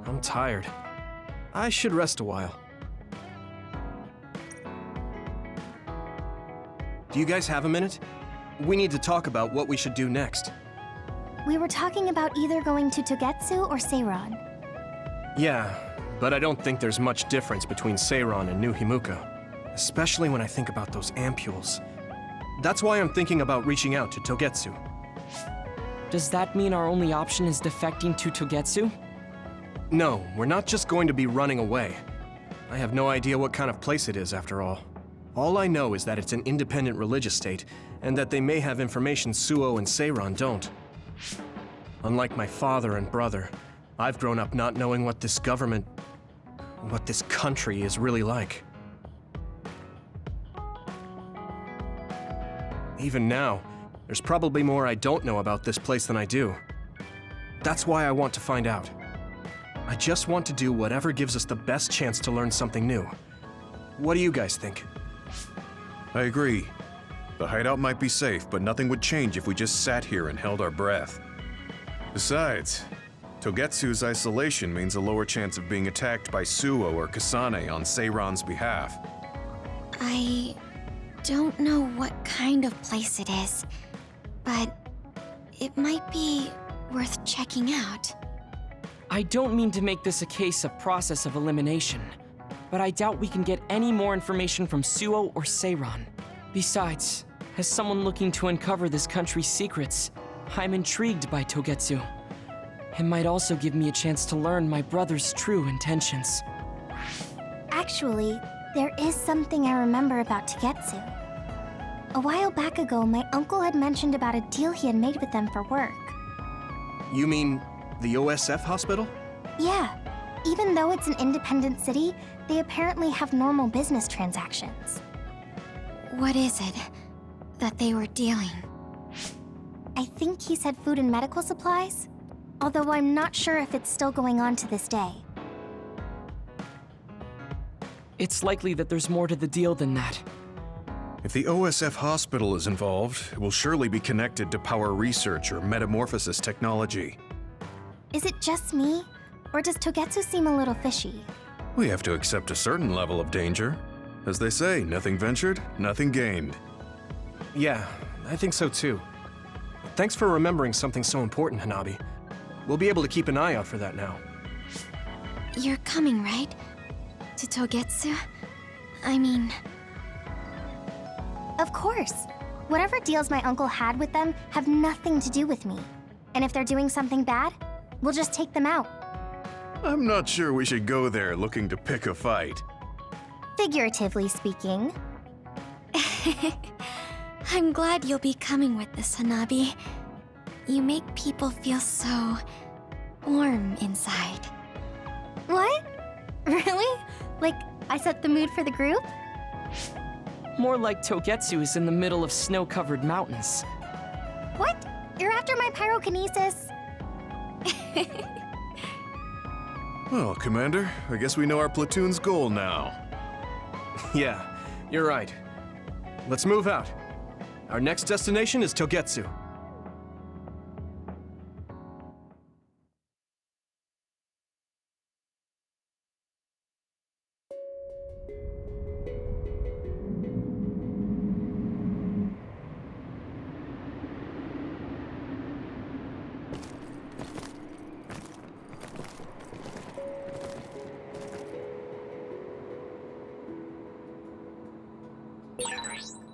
I'm tired. I should rest a while. Do you guys have a minute? We need to talk about what we should do next. We were talking about either going to Togetsu or Seiron. Yeah, but I don't think there's much difference between Seiron and New Himuka, especially when I think about those ampules. That's why I'm thinking about reaching out to Togetsu. Does that mean our only option is defecting to Togetsu? No, we're not just going to be running away. I have no idea what kind of place it is, after all. All I know is that it's an independent religious state, and that they may have information Suo and Seiron don't. Unlike my father and brother, I've grown up not knowing what this government, what this country is really like. Even now, there's probably more I don't know about this place than I do. That's why I want to find out. I just want to do whatever gives us the best chance to learn something new. What do you guys think? I agree. The hideout might be safe, but nothing would change if we just sat here and held our breath. Besides, Togetsu's isolation means a lower chance of being attacked by Suo or Kasane on Seiron's behalf. I don't know what kind of place it is, but it might be worth checking out. I don't mean to make this a case of process of elimination, but I doubt we can get any more information from Suo or Seiron. Besides, as someone looking to uncover this country's secrets, I'm intrigued by Togetsu. It might also give me a chance to learn my brother's true intentions. Actually, there is something I remember about Togetsu. A while back ago, my uncle had mentioned about a deal he had made with them for work. You mean the OSF hospital? Yeah. Even though it's an independent city, they apparently have normal business transactions. What is it that they were dealing? I think he said food and medical supplies, although I'm not sure if it's still going on to this day. It's likely that there's more to the deal than that. If the OSF hospital is involved, it will surely be connected to power research or metamorphosis technology. Is it just me, or does Togetsu seem a little fishy? We have to accept a certain level of danger. As they say, nothing ventured, nothing gained. Yeah, I think so too. Thanks for remembering something so important, Hanabi. We'll be able to keep an eye out for that now. You're coming, right? To Togetsu? I mean... Of course. Whatever deals my uncle had with them have nothing to do with me. And if they're doing something bad, we'll just take them out. I'm not sure we should go there looking to pick a fight. Figuratively speaking. I'm glad you'll be coming with us, Hanabi. You make people feel so... warm inside. What? Really? Like, I set the mood for the group? More like Togetsu is in the middle of snow-covered mountains. What? You're after my pyrokinesis? Well, Commander, I guess we know our platoon's goal now. Yeah, you're right. Let's move out. Our next destination is Togetsu.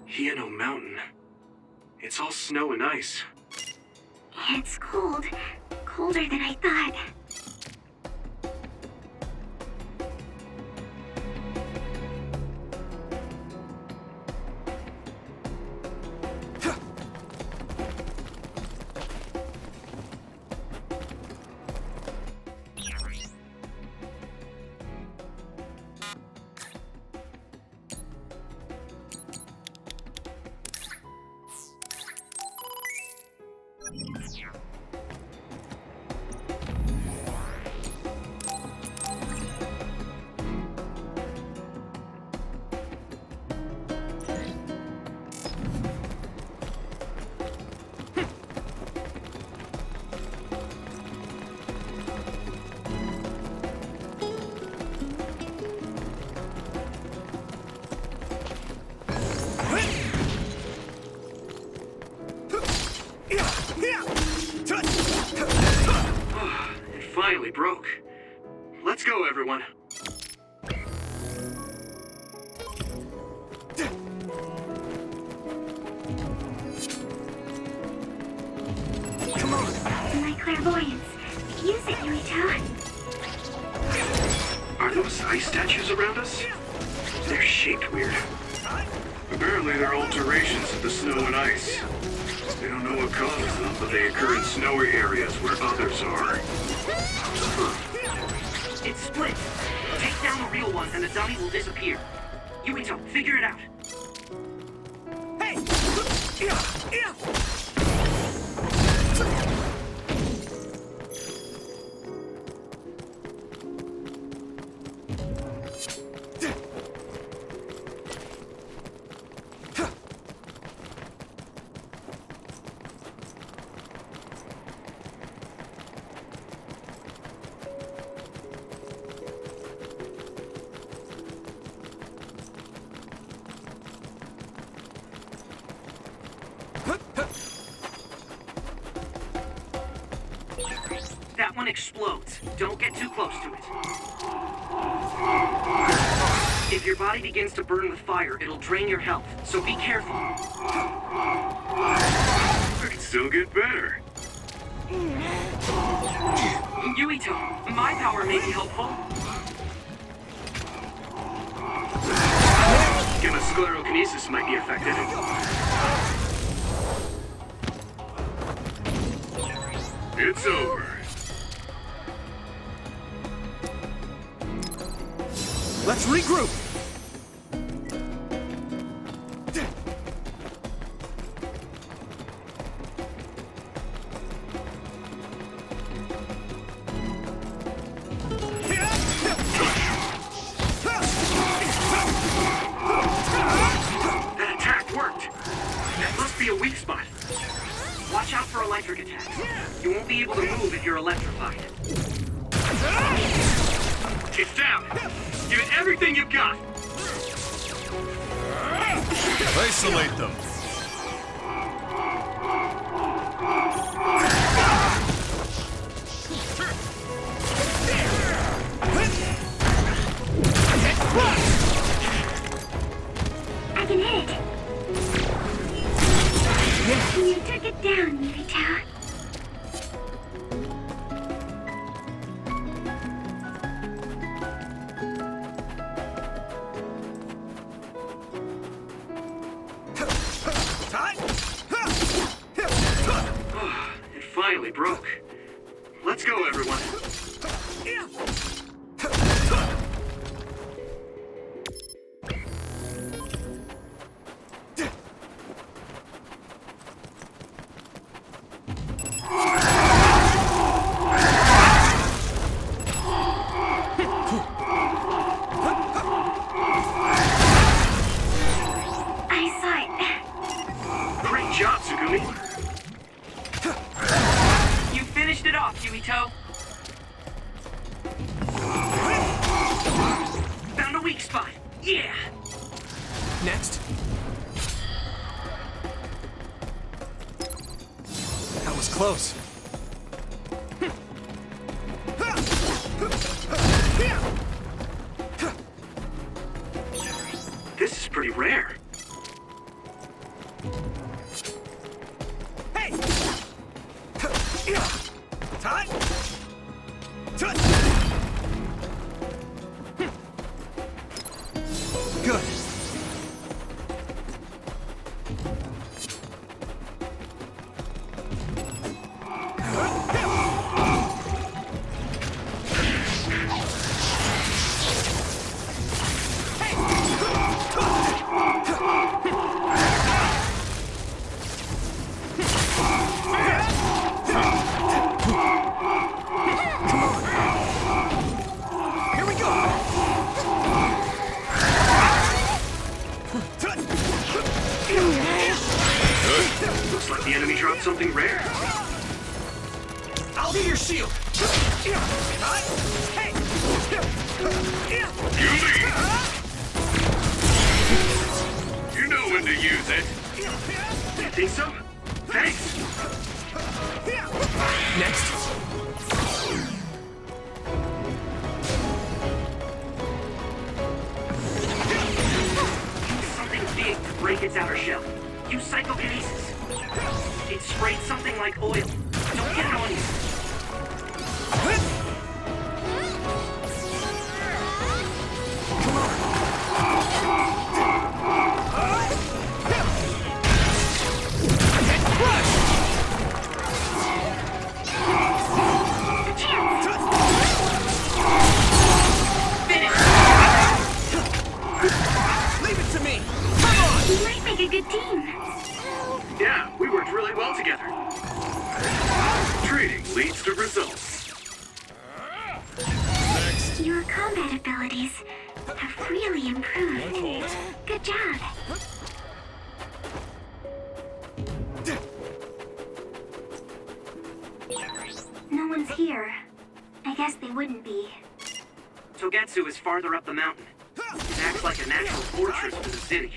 Hieno Mountain. It's all snow and ice. It's cold. Colder than I thought. finally broke. Let's go, everyone. My clairvoyance. Use it, Yuito. Are those ice statues around us? They're shaped weird. Apparently they're alterations of the snow and ice. They don't know what causes them, but they occur in snowy areas where others are. It's split. Take down the real one and the dummy will disappear. Yuito, figure it out. That one explodes. Don't get too close to it. If your body begins to burn with fire, it'll drain your health, so be careful. It could still get better. Yuito, my power may be helpful. Sclerokinesis might be effective. It's over. Let's regroup! That attack worked. That must be a weak spot. Watch out for electric attacks. You won't be able to move if you're electrified. It's down. Give it everything you've got. Isolate them. I can hit it. You took it down, Yuito. It finally broke. Let's go, everyone. I saw it. Great job, Tsugumi. You finished it off, Yuito. Found a weak spot. Yeah. Next. That was close. This is pretty rare. Good. Here we go. Looks like the enemy dropped something rare. I'll be your shield. You know when to use it. You think so? Thanks. Next. break its outer shell. Use psychokinesis. It sprayed something like oil. Don't get it on you. Leave it to me! Come on! We might make a good team. Yeah, we worked really well together. Training leads to results. Your combat abilities have really improved. Good job. No one's here. I guess they wouldn't be. Togetsu is farther up the mountain. It acts like a natural fortress for the city.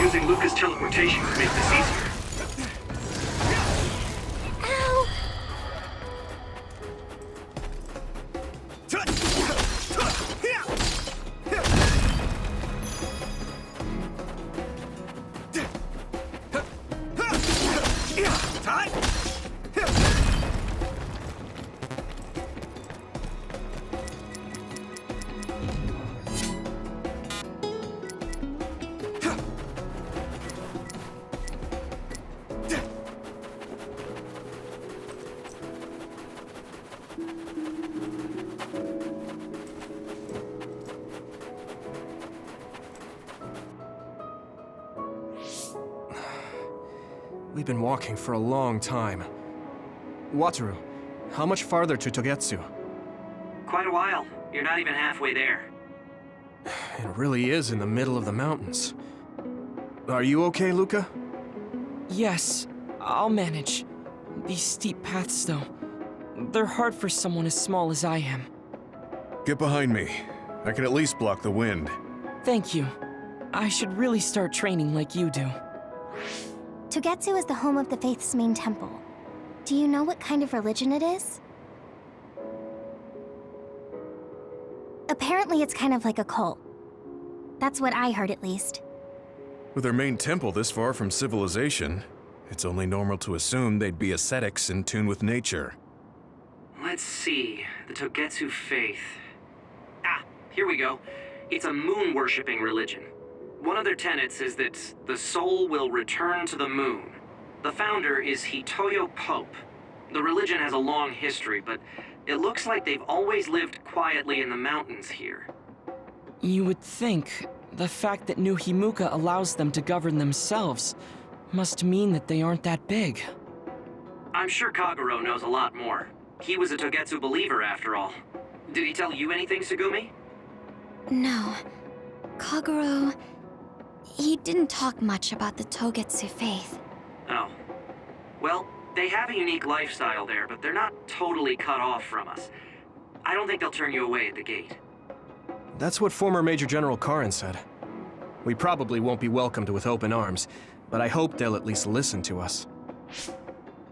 Using Luca's teleportation to make this easier. Ow! We've been walking for a long time. Wataru, how much farther to Togetsu? Quite a while. You're not even halfway there. It really is in the middle of the mountains. Are you okay, Luca? Yes, I'll manage. These steep paths, though, they're hard for someone as small as I am. Get behind me. I can at least block the wind. Thank you. I should really start training like you do. Togetsu is the home of the Faith's main temple. Do you know what kind of religion it is? Apparently it's kind of like a cult. That's what I heard, at least. With their main temple this far from civilization, it's only normal to assume they'd be ascetics in tune with nature. Let's see. The Togetsu Faith. Ah, here we go. It's a moon-worshipping religion. One of their tenets is that the soul will return to the moon. The founder is Hitoyo Pope. The religion has a long history, but it looks like they've always lived quietly in the mountains here. You would think the fact that New Himuka allows them to govern themselves must mean that they aren't that big. I'm sure Kagero knows a lot more. He was a Togetsu believer, after all. Did he tell you anything, Sugumi? No. Kagero... he didn't talk much about the Togetsu Faith. Oh. Well, they have a unique lifestyle there, but they're not totally cut off from us. I don't think they'll turn you away at the gate. That's what former Major General Karin said. We probably won't be welcomed with open arms, but I hope they'll at least listen to us.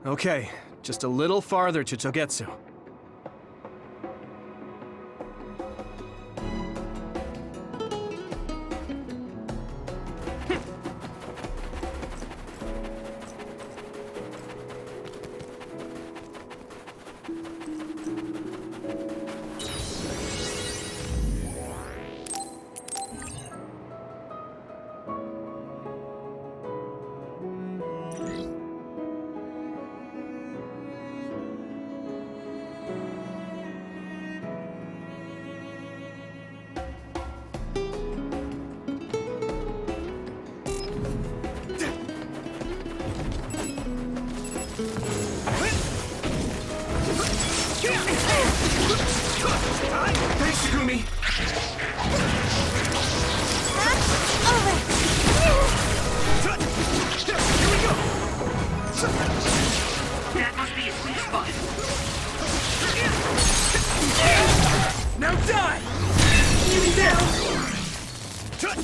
Okay, just a little farther to Togetsu. Next.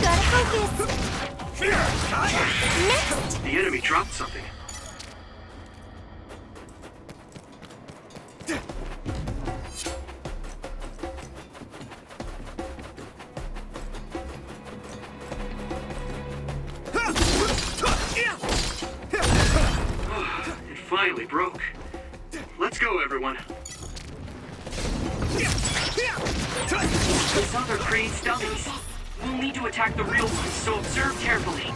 Gotta focus. Next. The enemy dropped something. It finally broke. Let's go, everyone. Those other creates dummies. We'll need to attack the real ones, so observe carefully.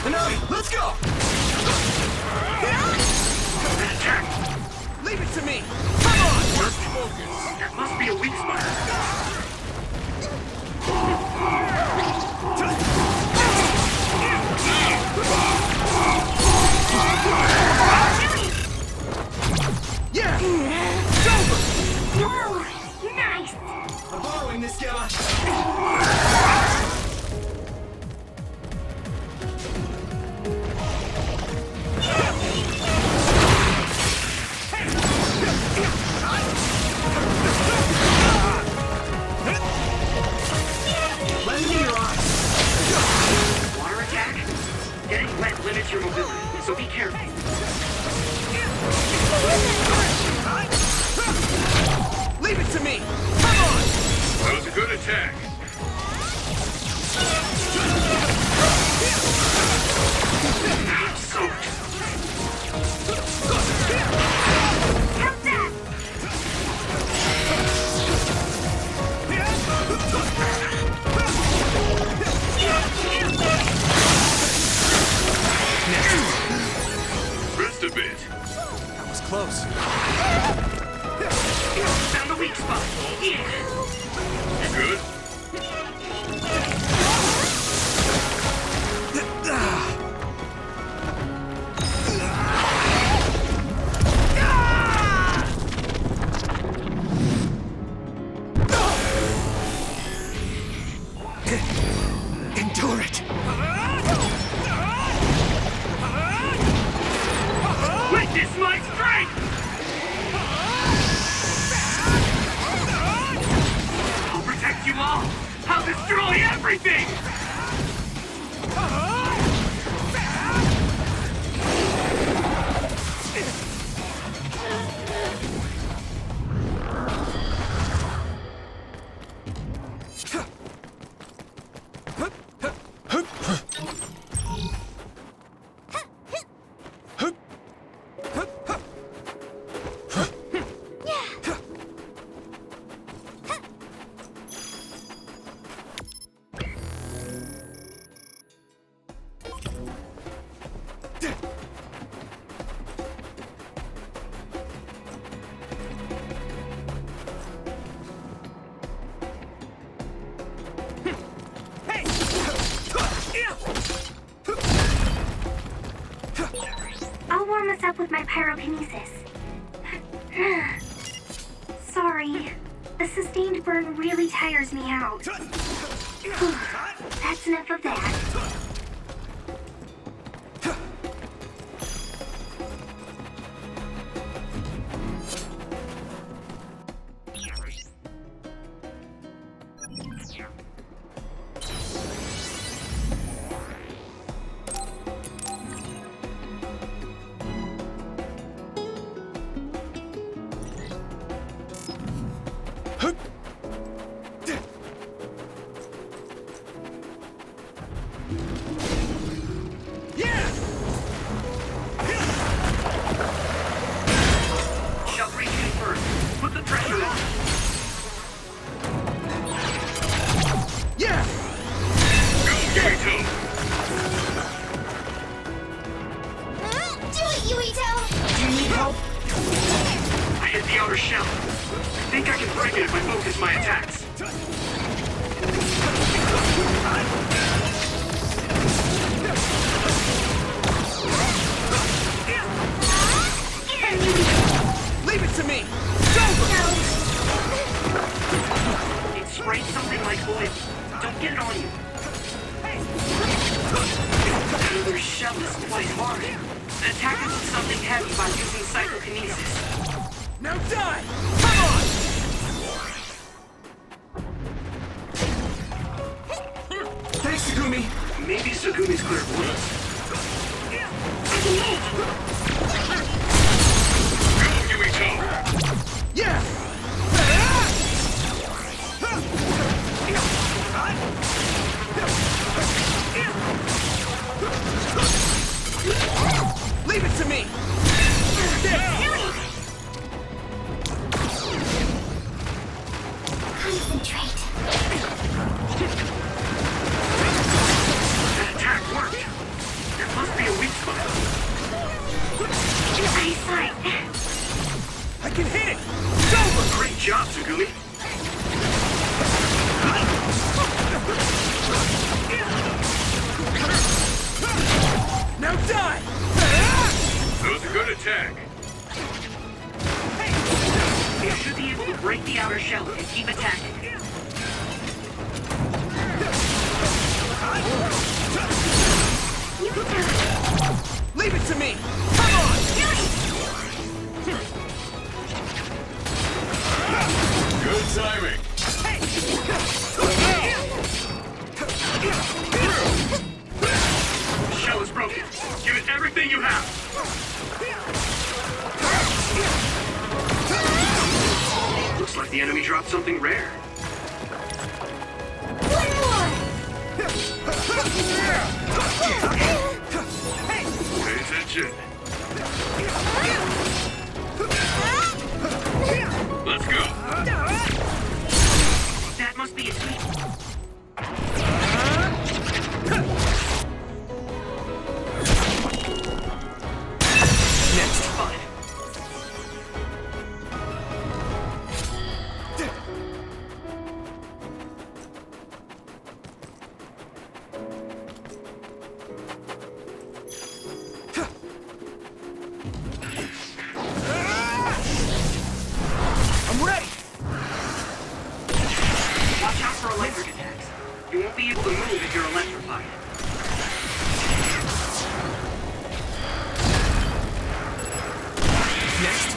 Enough! Let's go! Attack! Leave it to me! Come on! Just focus! There must be a weak spot. Yeah! It's over! Whoa! Nice! I'm borrowing this guy! Lend me your eyes! Water attack? Getting wet limits your mobility, so be careful. Leave it to me! Come on! That was a good attack. I'm soaked. How's that? Rest a bit. That was close. Found the weak spot. Yeah. You good? Endure it. Witness my strength! I'll protect you all! I'll destroy everything! I'll warm us up with my pyrokinesis. Sorry. The sustained burn really tires me out. That's enough of that. Don't get it on you. Their shell is quite hard. Attack it with something heavy by using psychokinesis. Now die! Come on! Thanks, Sugumi. Maybe Sugumi's clairvoyance. Here we go. Yeah! Leave it to me! Concentrate. That attack worked. There must be a weak spot. Eyesight. I can hit it! It's over! Great job, Sugumi. Now die! That was a good attack. You should be able to break the outer shell and keep attacking. Leave it to me! Come on! Good timing. The shell is broken. Give it everything you have. Looks like the enemy dropped something rare. Pay attention. Let's go. That must be a sweet. Next fight. I'm ready! Watch out for electric attacks. You won't be able to move if you're electrified. Next.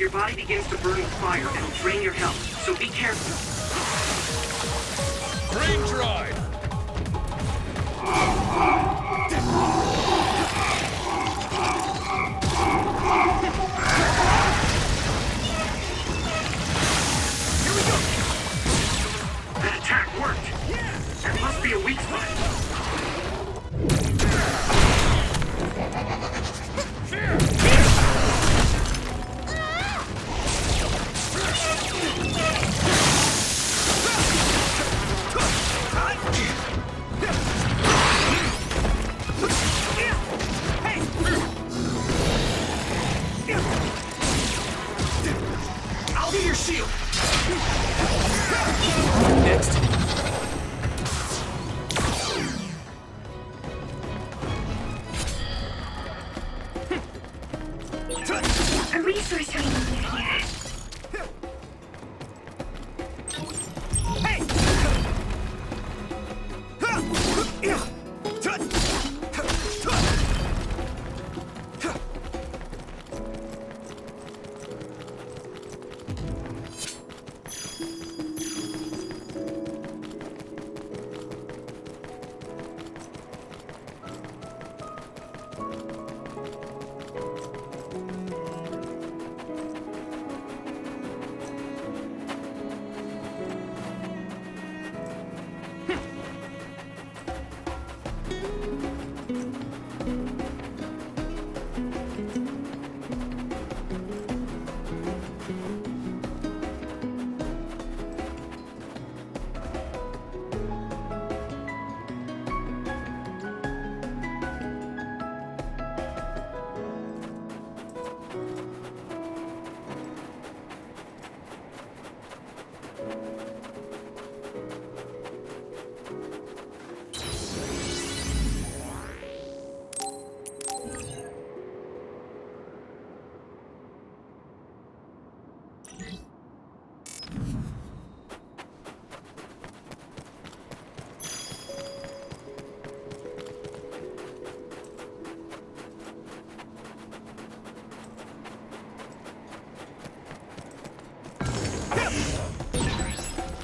your body begins to burn with fire, it'll drain your health, so be careful. Brain dried! Here we go! That attack worked! That must be a weak spot. I'll be your shield! Next. A resource ring near here. Hey!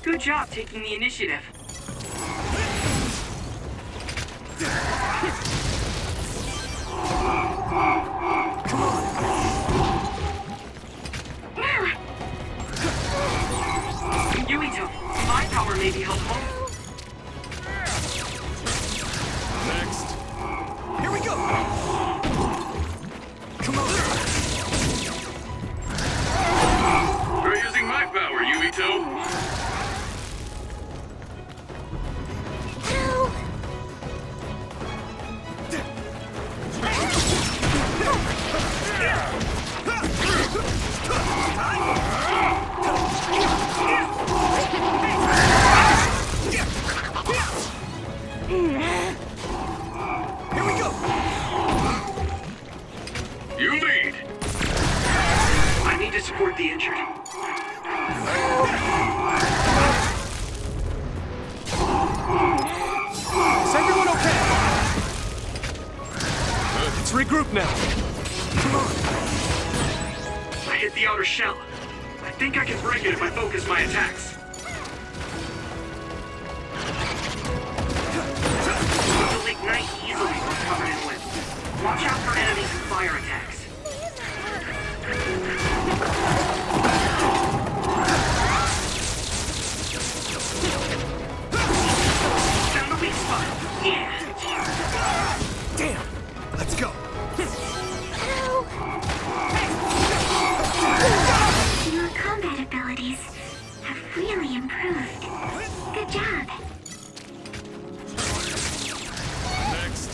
Good job taking the initiative. Yuito, my power may be helpful. Next. Here we go! Come on! You're using my power, Yuito. Here we go! You lead. I need to support the injured. Is everyone okay? Let's regroup now. I hit the outer shell. I think I can break it if I focus my attacks. It'll ignite easily when covered in wind. Watch out for enemies and fire attacks. Found a weak spot. Yeah. Damn! Let's go. Your combat abilities have really improved. Good job. Next.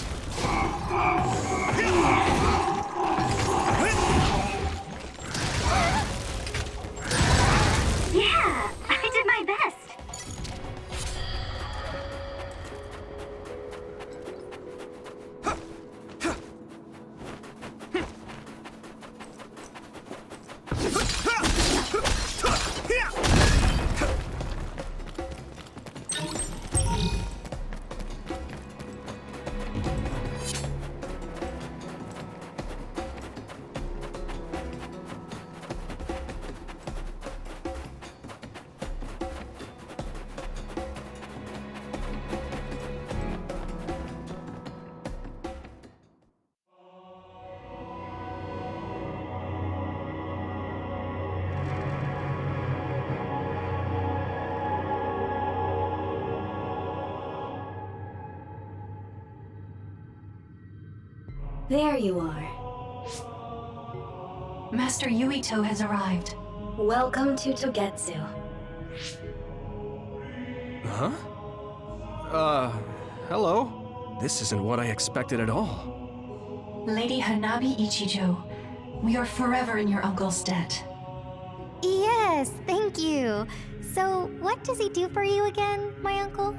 There you are. Master Yuito has arrived. Welcome to Togetsu. Huh? Hello? This isn't what I expected at all. Lady Hanabi Ichijo, we are forever in your uncle's debt. Yes, thank you. So, what does he do for you again, my uncle?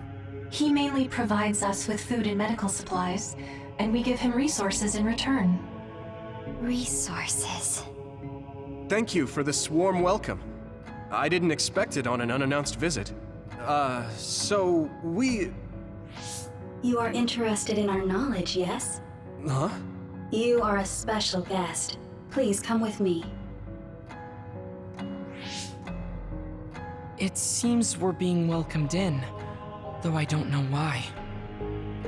He mainly provides us with food and medical supplies, and we give him resources in return. Resources. Thank you for this warm welcome. I didn't expect it on an unannounced visit. So we... You are interested in our knowledge, yes? Huh? You are a special guest. Please come with me. It seems we're being welcomed in, though I don't know why.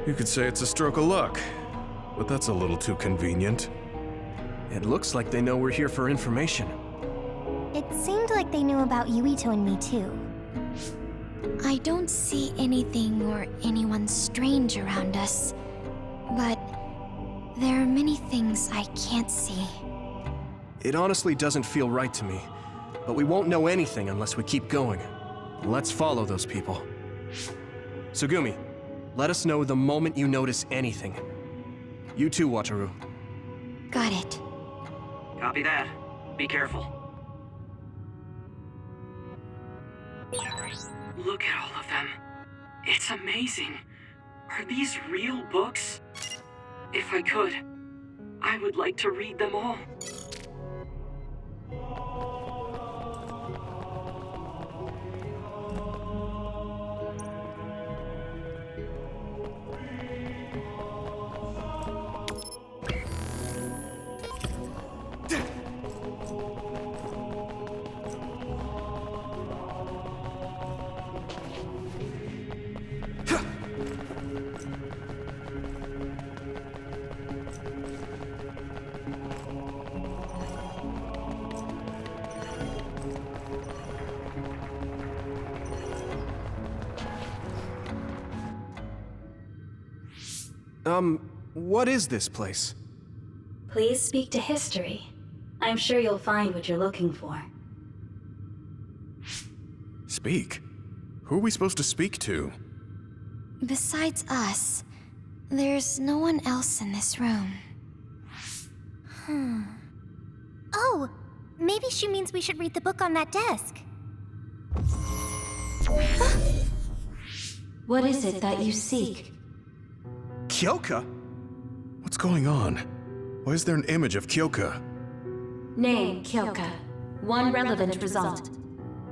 You could say it's a stroke of luck, but that's a little too convenient. It looks like they know we're here for information. It seemed like they knew about Yuito and me too. I don't see anything or anyone strange around us, but there are many things I can't see. It honestly doesn't feel right to me, but we won't know anything unless we keep going. Let's follow those people. Tsugumi, let us know the moment you notice anything. You too, Wataru. Got it. Copy that. Be careful. Look at all of them. It's amazing. Are these real books? If I could, I would like to read them all. What is this place? Please speak to history. I'm sure you'll find what you're looking for. Speak? Who are we supposed to speak to? Besides us, there's no one else in this room. Oh, maybe she means we should read the book on that desk. What is it that you seek? Kyoka? What's going on? Why is there an image of Kyoka? Name, Kyoka. One relevant result.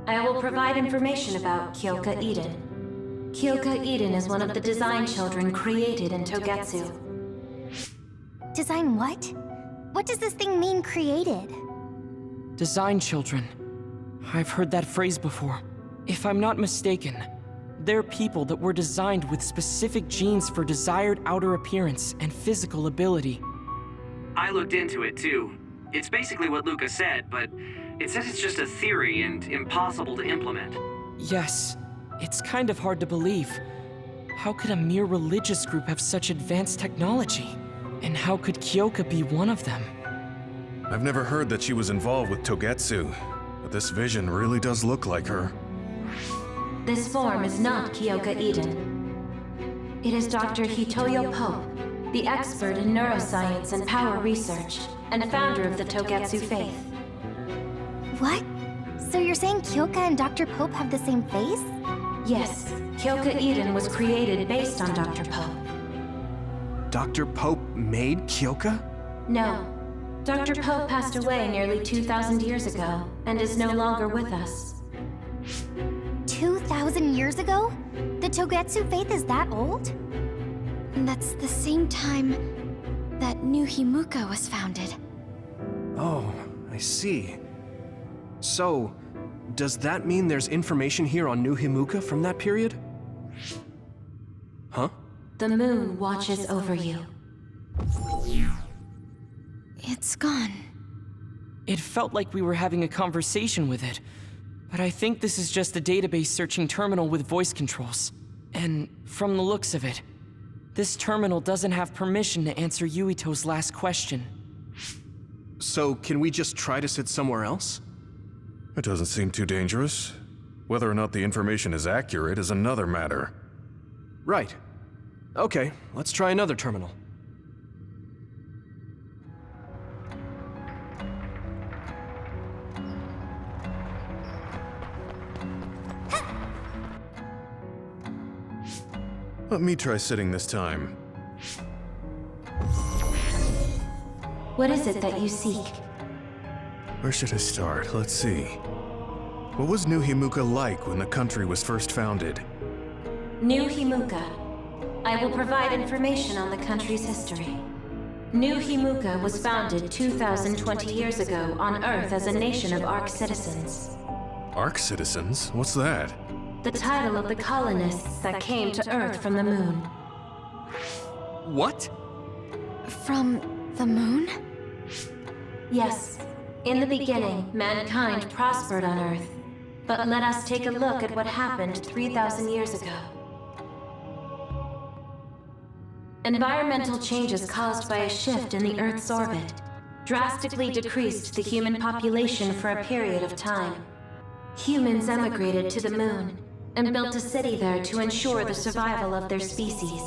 I will provide information about Kyoka Eden. Kyoka Eden is one of the design children created in Togetsu. Design what? What does this thing mean, created? Design children. I've heard that phrase before. If I'm not mistaken, they're people that were designed with specific genes for desired outer appearance and physical ability. I looked into it too. It's basically what Luca said, but it says it's just a theory and impossible to implement. Yes, it's kind of hard to believe. How could a mere religious group have such advanced technology? And how could Kyoka be one of them? I've never heard that she was involved with Togetsu, but this vision really does look like her. This form is not Kyoka Eden. It is Dr. Hitoyo Pope, the expert in neuroscience and power research, and founder of the Togetsu Faith. What? So you're saying Kyoka and Dr. Pope have the same face? Yes, Kyoka Eden was created based on Dr. Pope. Dr. Pope made Kyoka? No. Dr. Pope passed away nearly 2,000 years ago, and is no longer with us. 2,000 years ago? The Togetsu Faith is that old? That's the same time that New Himuka was founded. Oh, I see. So, does that mean there's information here on New Himuka from that period? Huh? The moon watches over you. It's gone. It felt like we were having a conversation with it, but I think this is just a database searching terminal with voice controls. And from the looks of it, This terminal doesn't have permission to answer Yuito's last question. So, can we just try to sit somewhere else? It doesn't seem too dangerous. Whether or not the information is accurate is another matter. Right. Okay, let's try another terminal. Let me try sitting this time. What is it that you seek? Where should I start? Let's see. What was New Himuka like when the country was first founded? New Himuka. I will provide information on the country's history. New Himuka was founded 2,020 years ago on Earth as a nation of Ark citizens. Ark citizens? What's that? The title of the colonists that came to Earth from the moon. What? From the moon? Yes. In the beginning, mankind prospered on Earth. But let us take a look at what happened 3,000 years ago. Environmental changes caused by a shift in the Earth's orbit drastically decreased the human population for a period of time. Humans emigrated to the moon and built a city there to ensure the survival of their species.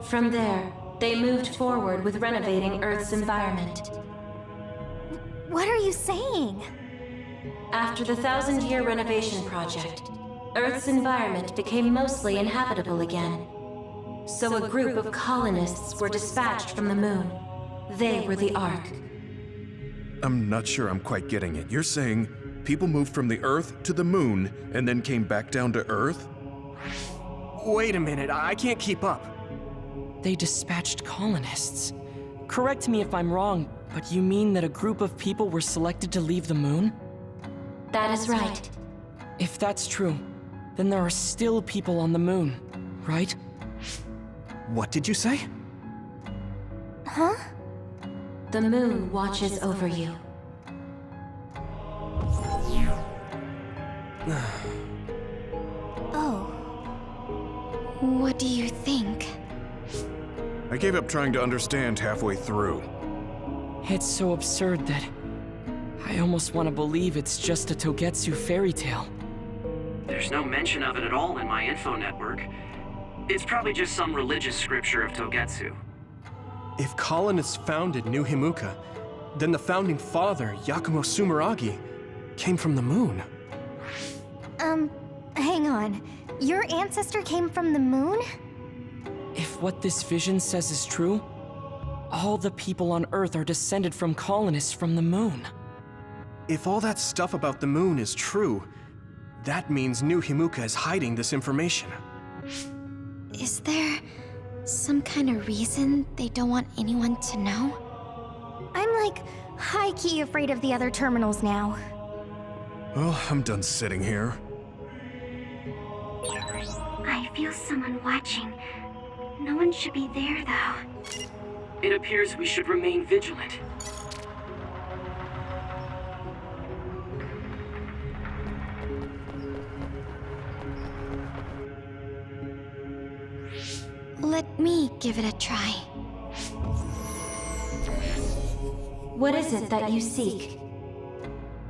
From there, they moved forward with renovating Earth's environment. What are you saying? After the 1,000-year renovation project, Earth's environment became mostly inhabitable again. So a group of colonists were dispatched from the moon. They were the Ark. I'm not sure I'm quite getting it. You're saying people moved from the Earth to the moon and then came back down to Earth? Wait a minute, I can't keep up. They dispatched colonists. Correct me if I'm wrong, but you mean that a group of people were selected to leave the moon? That is right. If that's true, then there are still people on the moon, right? What did you say? Huh? The moon watches over you. Oh. What do you think? I gave up trying to understand halfway through. It's so absurd that I almost want to believe it's just a Togetsu fairy tale. There's no mention of it at all in my info network. It's probably just some religious scripture of Togetsu. If colonists founded New Himuka, then the founding father, Yakumo Sumeragi, came from the moon. Hang on. Your ancestor came from the moon? If what this vision says is true, all the people on Earth are descended from colonists from the moon. If all that stuff about the moon is true, that means New Himuka is hiding this information. Is there some kind of reason they don't want anyone to know? I'm like high-key afraid of the other terminals now. Well, I'm done sitting here. I feel someone watching. No one should be there, though. It appears we should remain vigilant. Let me give it a try. What is it that you seek?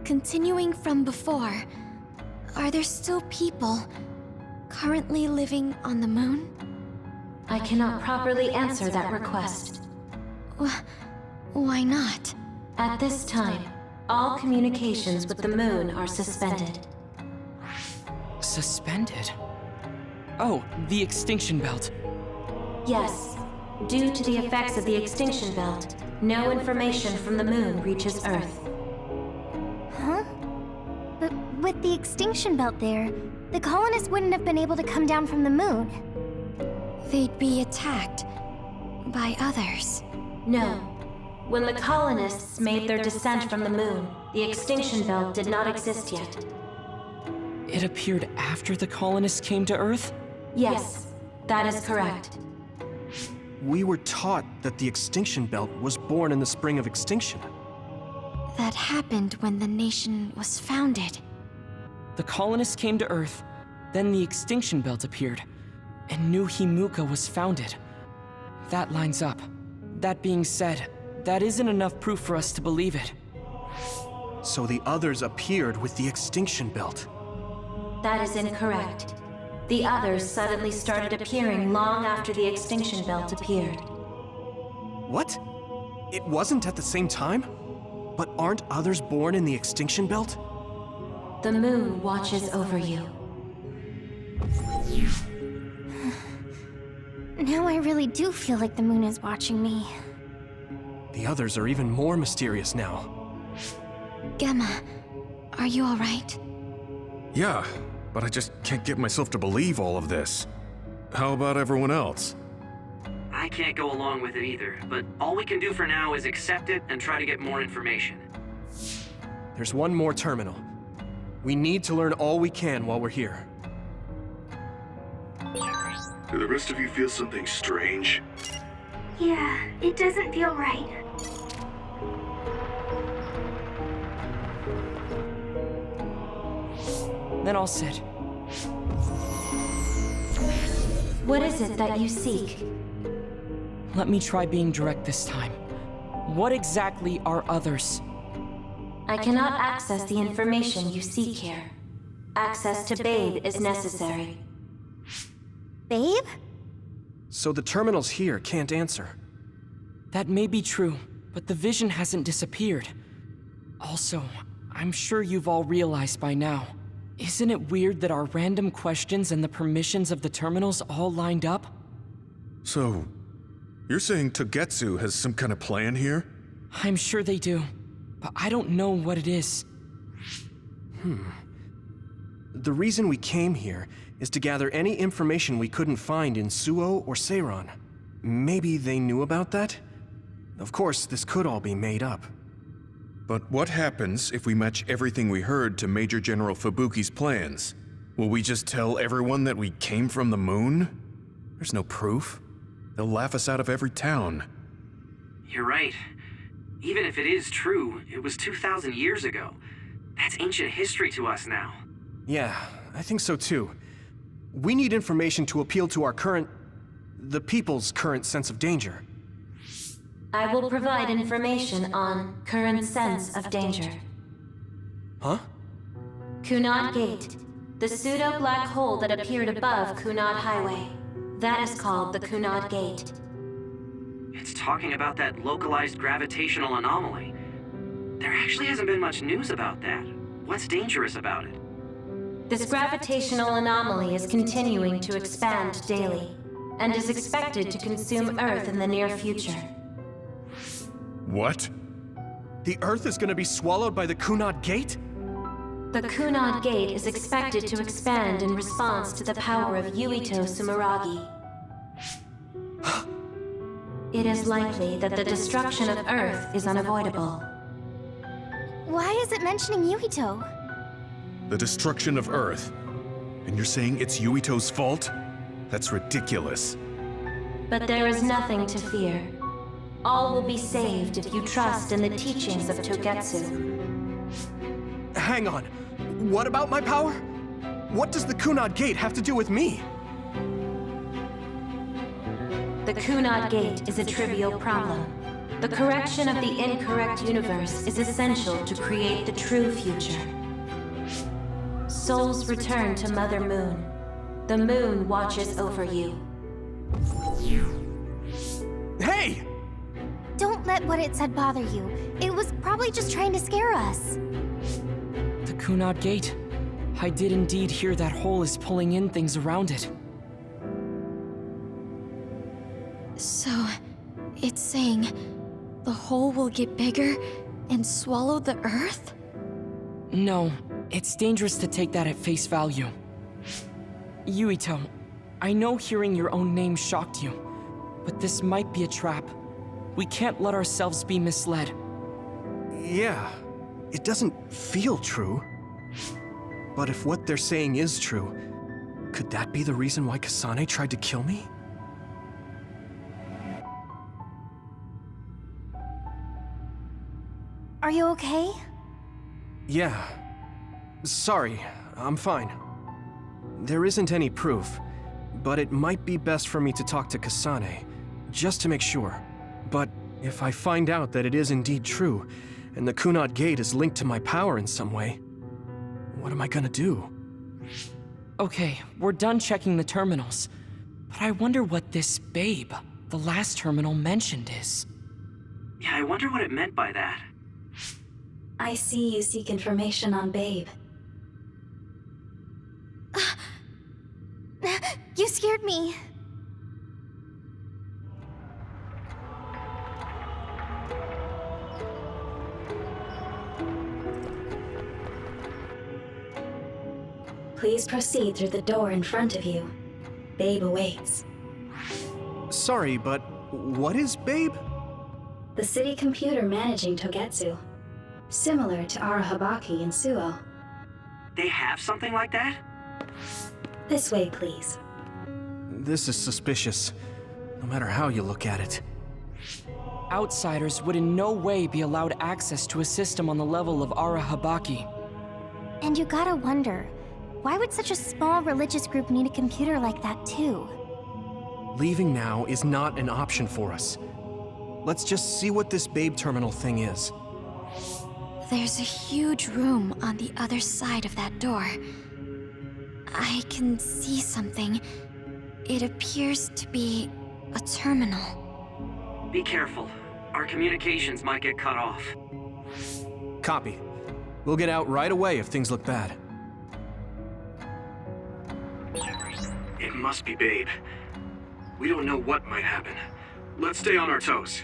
Continuing from before, are there still people currently living on the moon? I cannot properly answer that request. Why not? At this time, all communications with the moon are suspended. Suspended? Oh, the extinction belt. Yes. Due to the effects of the extinction belt, no information from the moon reaches Earth. Huh? But with the extinction belt there, the colonists wouldn't have been able to come down from the moon. They'd be attacked by others. No. When the colonists made their descent from the moon, the extinction belt did not exist yet. It appeared after the colonists came to Earth? Yes, that is correct. We were taught that the extinction belt was born in the spring of extinction. That happened when the nation was founded. The colonists came to Earth, then the extinction belt appeared, and New Himuka was founded. That lines up. That being said, that isn't enough proof for us to believe it. So the others appeared with the extinction belt. That is incorrect. The others suddenly started appearing long after the extinction belt appeared. What? It wasn't at the same time? But aren't others born in the extinction belt? The moon watches over you. Now I really do feel like the moon is watching me. The others are even more mysterious now. Gemma, are you alright? Yeah, but I just can't get myself to believe all of this. How about everyone else? I can't go along with it either, but all we can do for now is accept it and try to get more information. There's one more terminal. We need to learn all we can while we're here. Do the rest of you feel something strange? Yeah, it doesn't feel right. Then I'll sit. What is it that you seek? Let me try being direct this time. What exactly are others? I cannot access the information you seek here. Access to Babe is necessary. Babe? So the terminals here can't answer. That may be true, but the vision hasn't disappeared. Also, I'm sure you've all realized by now. Isn't it weird that our random questions and the permissions of the terminals all lined up? So, you're saying Togetsu has some kind of plan here? I'm sure they do, but I don't know what it is. The reason we came here is to gather any information we couldn't find in Suo or Seiron. Maybe they knew about that? Of course, this could all be made up. But what happens if we match everything we heard to Major General Fubuki's plans? Will we just tell everyone that we came from the moon? There's no proof. They'll laugh us out of every town. You're right. Even if it is true, it was 2,000 years ago. That's ancient history to us now. Yeah, I think so too. We need information to appeal to the people's current sense of danger. I will provide information on current sense of danger. Huh? Kunad Gate, the pseudo-black hole that appeared above Kunad Highway. That is called the Kunad Gate. It's talking about that localized gravitational anomaly. There actually hasn't been much news about that. What's dangerous about it? This gravitational anomaly is continuing to expand daily, and is expected to consume Earth in the near future. What? The Earth is gonna be swallowed by the Kunad Gate? The Kunad Gate is expected to expand in response to the power of Yuito Sumeragi. It is likely that the destruction of Earth is unavoidable. Why is it mentioning Yuito? The destruction of Earth. And you're saying it's Yuito's fault? That's ridiculous. But there is nothing to fear. All will be saved if you trust in the teachings of Togetsu. Hang on. What about my power? What does the Kunad Gate have to do with me? The Kunad Gate is a trivial problem. The correction of the incorrect universe is essential to create the true future. Souls return to Mother Moon. The moon watches over you. Hey! Don't let what it said bother you. It was probably just trying to scare us. The Kunad Gate. I did indeed hear that hole is pulling in things around it. So, it's saying the hole will get bigger and swallow the Earth? No, it's dangerous to take that at face value. Yuito, I know hearing your own name shocked you, but this might be a trap. We can't let ourselves be misled. Yeah, it doesn't feel true. But if what they're saying is true, could that be the reason why Kasane tried to kill me? Are you okay? Yeah. Sorry, I'm fine. There isn't any proof, but it might be best for me to talk to Kasane, just to make sure. But if I find out that it is indeed true, and the Kunad Gate is linked to my power in some way, what am I gonna do? Okay, we're done checking the terminals. But I wonder what this Babe, the last terminal mentioned, is. Yeah, I wonder what it meant by that. I see you seek information on Babe. You scared me. Please proceed through the door in front of you. Babe awaits. Sorry, but what is Babe? The city computer managing Togetsu. Similar to Arahabaki and Suo. They have something like that? This way, please. This is suspicious, no matter how you look at it. Outsiders would in no way be allowed access to a system on the level of Arahabaki. And you gotta wonder, why would such a small religious group need a computer like that too? Leaving now is not an option for us. Let's just see what this Babe terminal thing is. There's a huge room on the other side of that door. I can see something. It appears to be a terminal. Be careful. Our communications might get cut off. Copy. We'll get out right away if things look bad. It must be Babe. We don't know what might happen. Let's stay on our toes.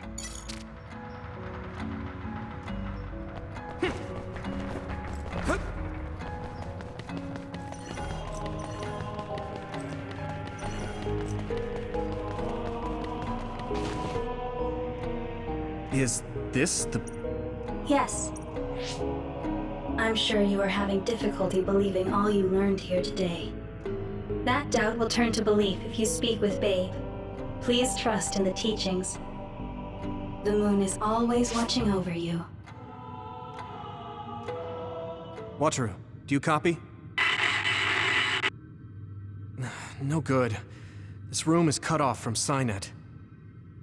Is this the... Yes. I'm sure you are having difficulty believing all you learned here today. That doubt will turn to belief if you speak with Babe. Please trust in the teachings. The moon is always watching over you. Wataru, do you copy? No good. This room is cut off from Cynet.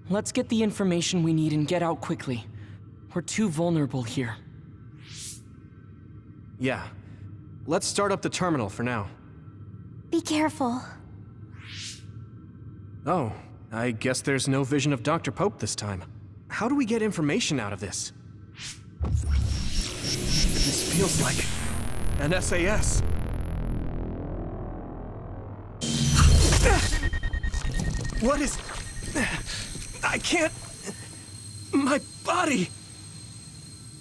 Let's get the information we need and get out quickly. We're too vulnerable here. Yeah. Let's start up the terminal for now. Be careful. Oh, I guess there's no vision of Dr. Pope this time. How do we get information out of this? This feels like an SAS. What is... I can't... My body...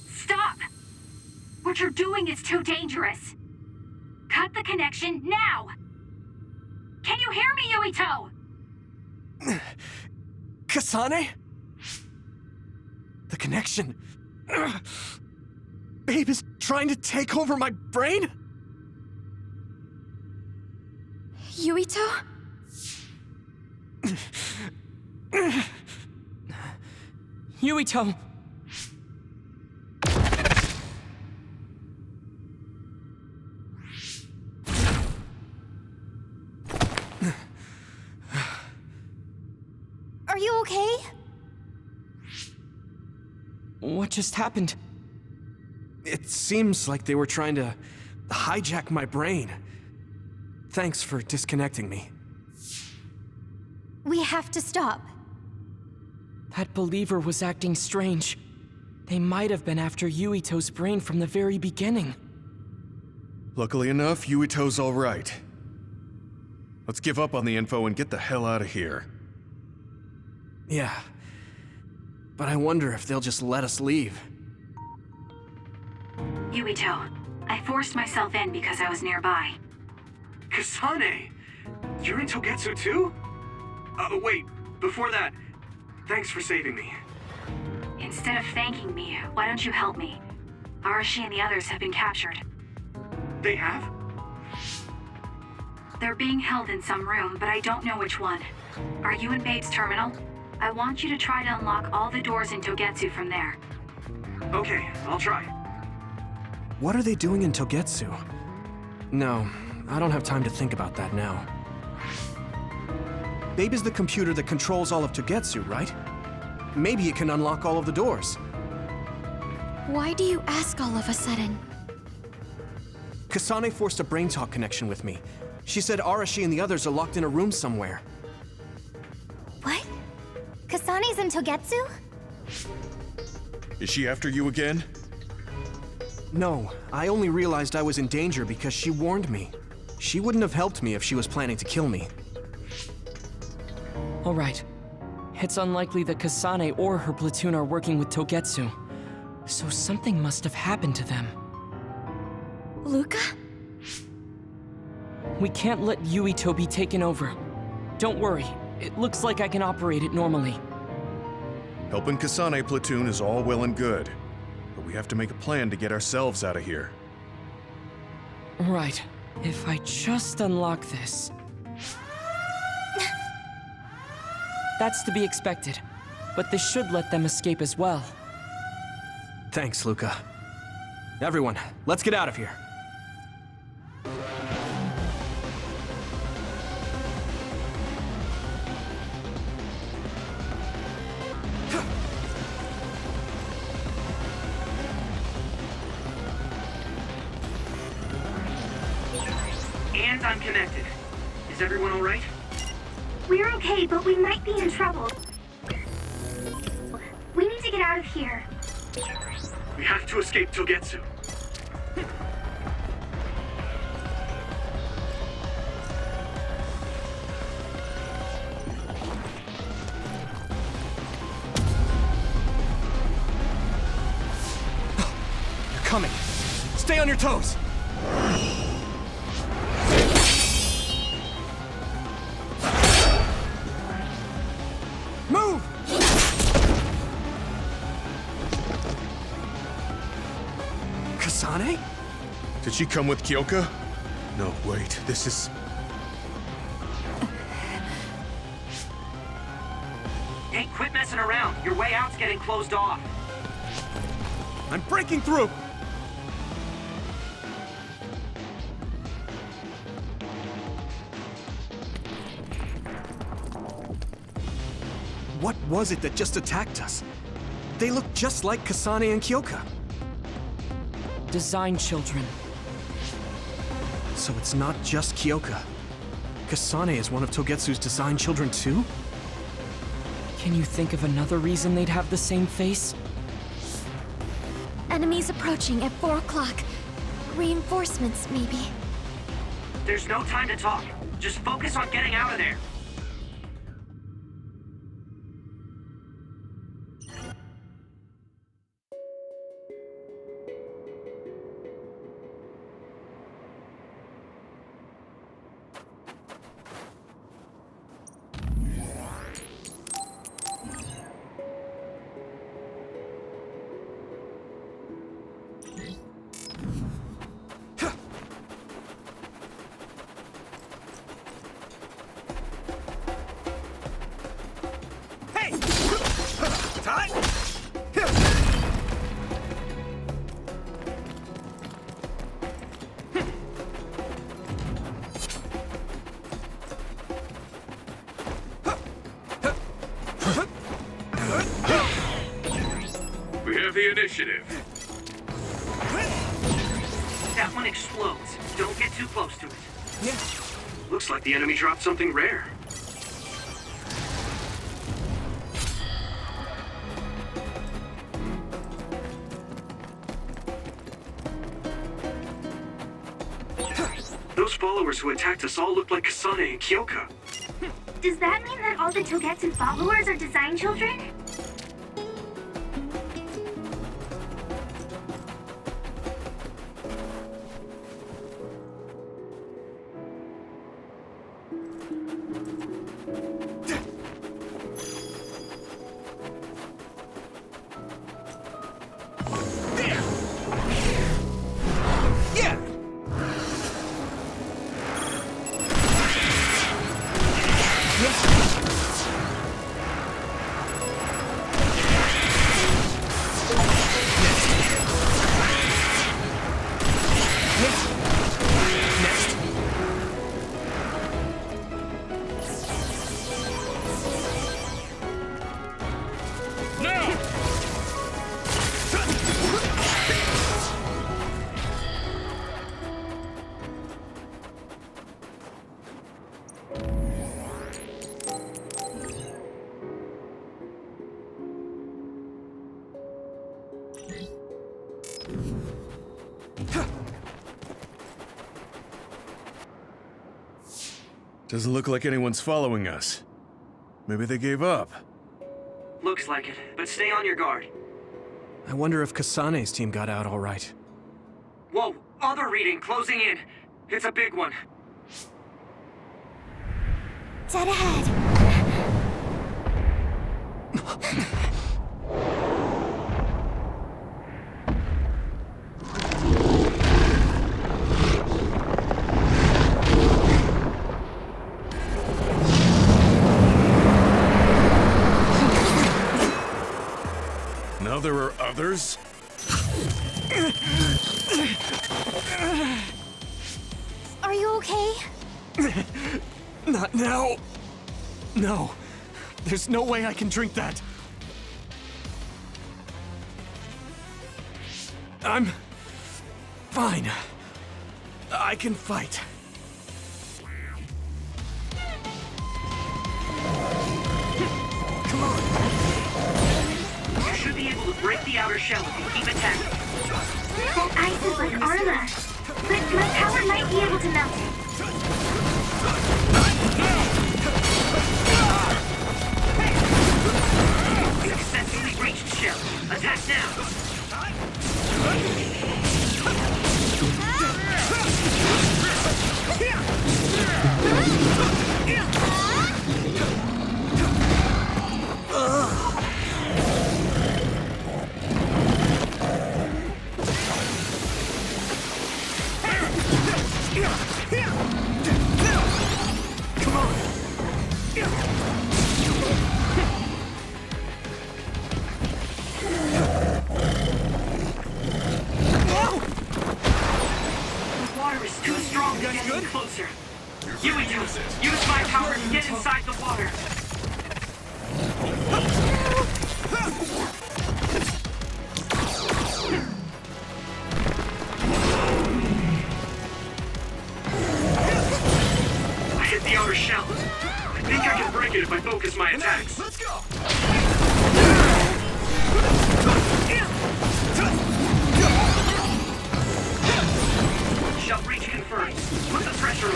Stop! What you're doing is too dangerous. Cut the connection now! Can you hear me, Yuito? Kasane? The connection... Babe is trying to take over my brain? Yuito? Yuito! Are you okay? What just happened? It seems like they were trying to hijack my brain. Thanks for disconnecting me. We have to stop. That believer was acting strange. They might have been after Yuito's brain from the very beginning. Luckily enough, Yuito's all right. Let's give up on the info and get the hell out of here. Yeah. But I wonder if they'll just let us leave. Yuito, I forced myself in because I was nearby. Kasane! You're in Togetsu too? Wait, before that, thanks for saving me. Instead of thanking me, why don't you help me? Arashi and the others have been captured. They have? They're being held in some room, but I don't know which one. Are you in Babe's terminal? I want you to try to unlock all the doors in Togetsu from there. Okay, I'll try. What are they doing in Togetsu? No, I don't have time to think about that now. Babe is the computer that controls all of Togetsu, right? Maybe it can unlock all of the doors. Why do you ask all of a sudden? Kasane forced a brain talk connection with me. She said Arashi and the others are locked in a room somewhere. What? Kasane's in Togetsu? Is she after you again? No, I only realized I was in danger because she warned me. She wouldn't have helped me if she was planning to kill me. All right. It's unlikely that Kasane or her platoon are working with Togetsu. So something must have happened to them. Luca? We can't let Yuito be taken over. Don't worry. It looks like I can operate it normally. Helping Kasane platoon is all well and good, but we have to make a plan to get ourselves out of here. Right. If I just unlock this... That's to be expected, but this should let them escape as well. Thanks, Luca. Everyone, let's get out of here. And I'm connected. Is everyone all right? We're okay, but we might be in trouble. We need to get out of here. We have to escape Togetsu. You're coming. Stay on your toes. Move! Kasane? Did she come with Kyoka? No, wait, this is... Hey, quit messing around. Your way out's getting closed off. I'm breaking through! What was it that just attacked us? They look just like Kasane and Kyoka. Design children. So it's not just Kyoka. Kasane is one of Togetsu's design children too? Can you think of another reason they'd have the same face? Enemies approaching at 4 o'clock. Reinforcements, maybe. There's no time to talk. Just focus on getting out of there. We have the initiative. That one explodes. Don't get too close to it. Yeah. Looks like the enemy dropped something rare. Those followers who attacked us all look like Kasane and Kyoka. Does that mean that all the Togetsu followers are design children? Doesn't look like anyone's following us. Maybe they gave up. Looks like it, but stay on your guard. I wonder if Kasane's team got out all right. Whoa, other reading closing in. It's a big one. Dead ahead. Now there are others? Are you okay? Not now. No. There's no way I can drink that. I'm fine. I can fight. Come on. You should be able to break the outer shell if you keep attacking. That ice is like armor. But my power might be able to melt it. Successfully reached shell. Attack now. Come on. The water is too strong to get any closer. Yuito, use my power to get inside the water. I hit the outer shell. I think I can break it if I focus my attacks. Let's go. Shell breach confirmed. Put the pressure on.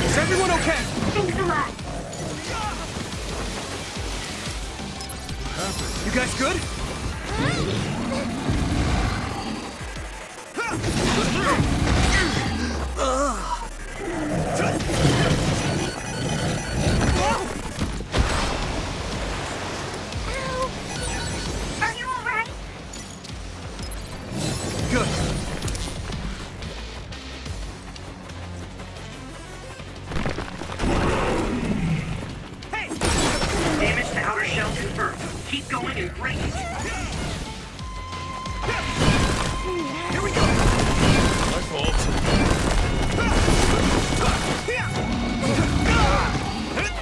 Is everyone okay? Thanks a lot. You guys good? Are you alright? Good. Damage to outer shell confirmed. Keep going and break it. Here we go. My fault.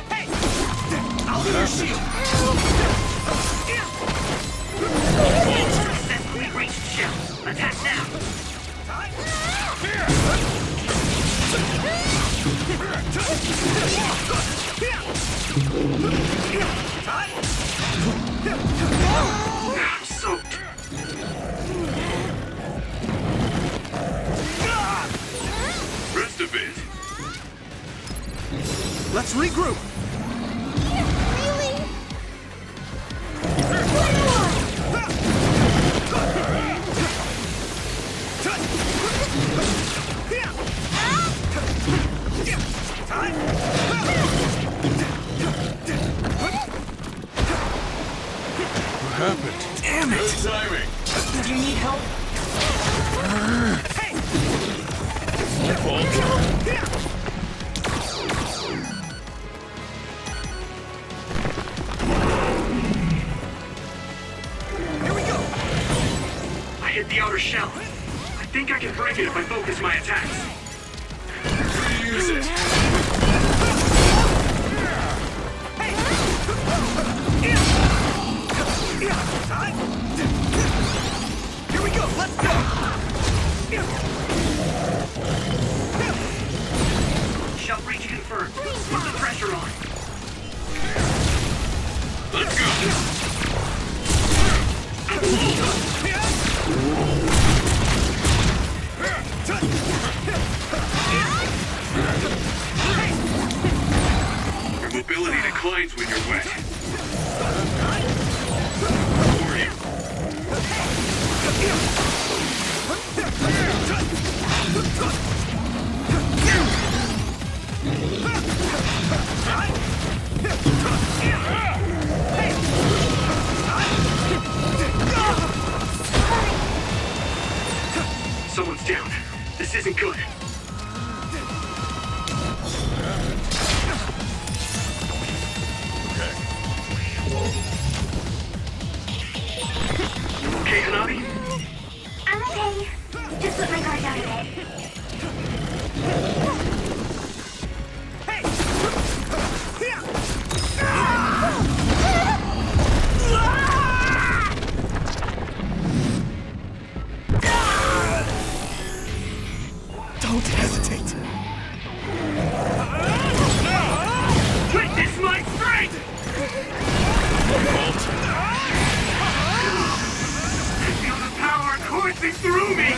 Hey! I'll do your shield. Successfully reached shell. Attack now. I'm soaked. Rest a bit. Let's regroup. Really? What happened? Damn Good it! timing. Do you need help? My fault. Here we go. I hit the outer shell. I think I can break it if I focus my attacks. Use it. Here we go. Let's go. Shell breach confirmed. Put the pressure on. Let's go! Your mobility declines when you're wet. Warning. Someone's down. This isn't good. You okay, Hanabi? I'm okay. Just let my guard down a bit. Don't hesitate. Witness my strength! I feel the power coursing through me!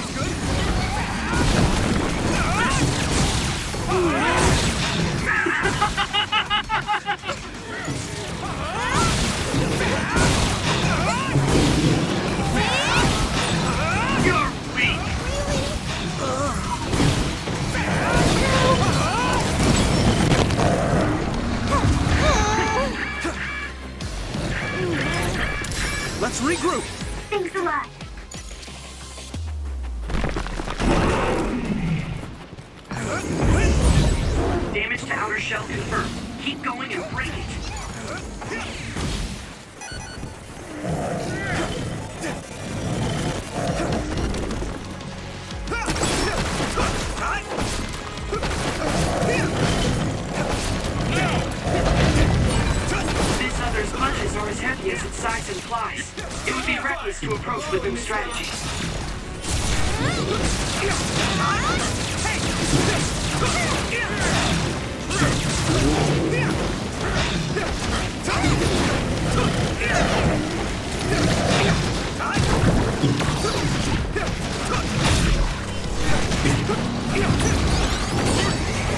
You're weak! Let's regroup. Thanks a lot. Damage to outer shell confirmed. Keep going and break it. This other's punches are as heavy as its size implies. It would be reckless to approach with new strategies.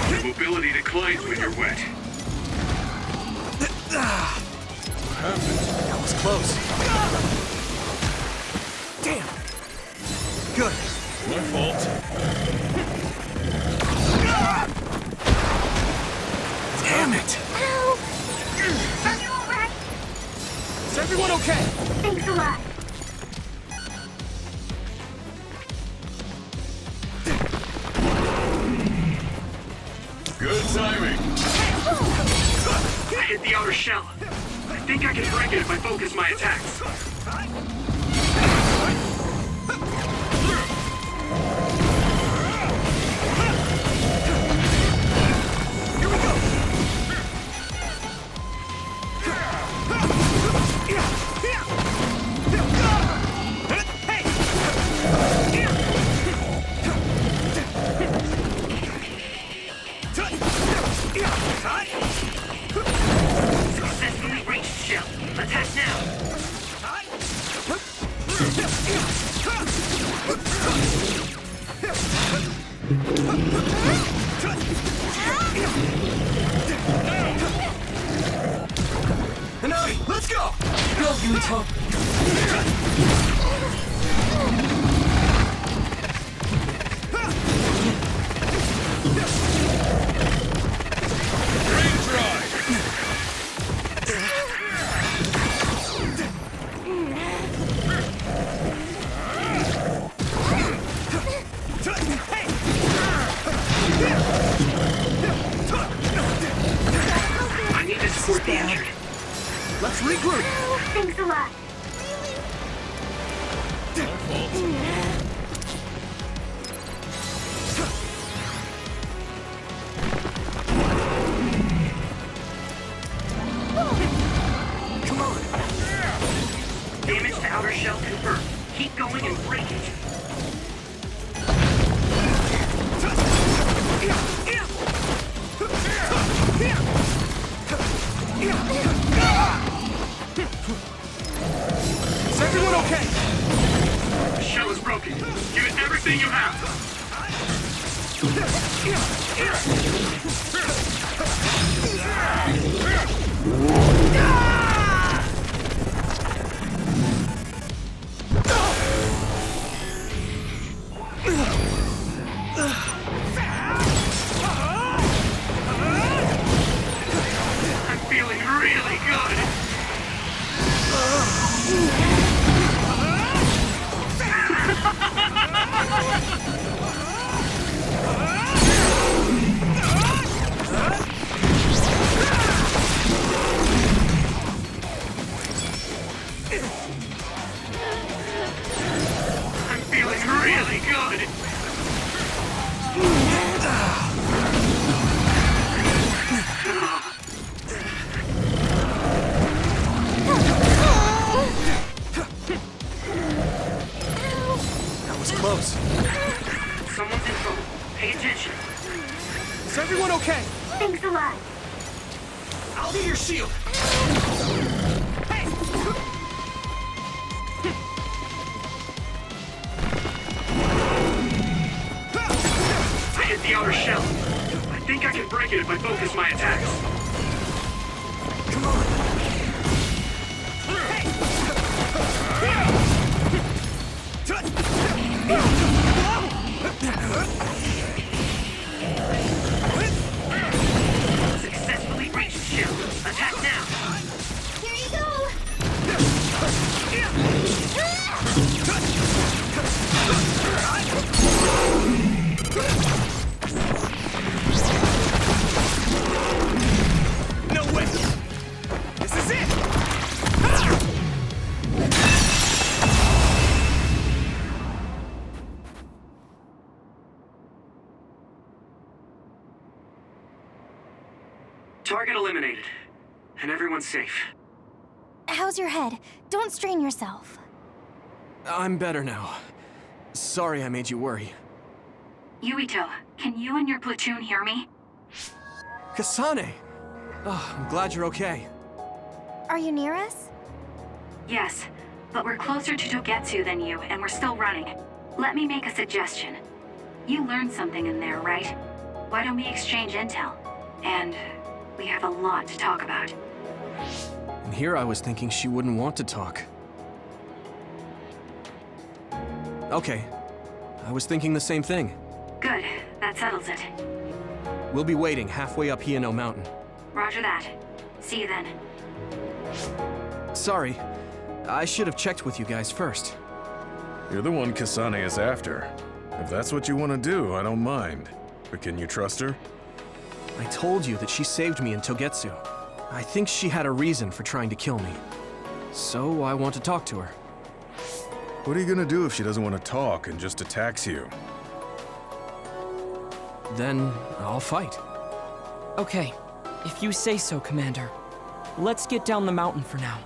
Your mobility declines when you're wet. That was close. Damn. Good. My fault. Damn it. Ow! Are you alright? Is everyone okay? Thanks a lot. Good timing. I hit the outer shell. I think I can break it if I focus my attacks. Here we go. Successfully reached shell. Attack now. Hanabi, let's go. Go, Yuto. Rain dry. I need to support the injured. Let's regroup. Thanks a lot. My fault. Come on. Damage to outer shell confirmed. Keep going and break it. I'm feeling really good. I'm feeling really good. That was close. Someone's in trouble. Pay attention. Is everyone okay? Thanks a lot. I'll be your shield. I hit the outer shell. I think I can break it if I focus my attacks. Come on. Successfully breached shield. Attack now. Here you go! No way! This is it! Target eliminated. And everyone's safe. How's your head? Don't strain yourself. I'm better now. Sorry I made you worry. Yuito, can you and your platoon hear me? Kasane! Oh, I'm glad you're okay. Are you near us? Yes, but we're closer to Togetsu than you, and we're still running. Let me make a suggestion. You learned something in there, right? Why don't we exchange intel? And we have a lot to talk about. And here I was thinking she wouldn't want to talk. Okay. I was thinking the same thing. Good, that settles it. We'll be waiting halfway up Hiano Mountain. Roger that. See you then. Sorry. I should have checked with you guys first. You're the one Kasane is after. If that's what you want to do, I don't mind. But can you trust her? I told you that she saved me in Togetsu. I think she had a reason for trying to kill me. So I want to talk to her. What are you gonna do if she doesn't want to talk and just attacks you? Then I'll fight. Okay, if you say so, Commander. Let's get down the mountain for now.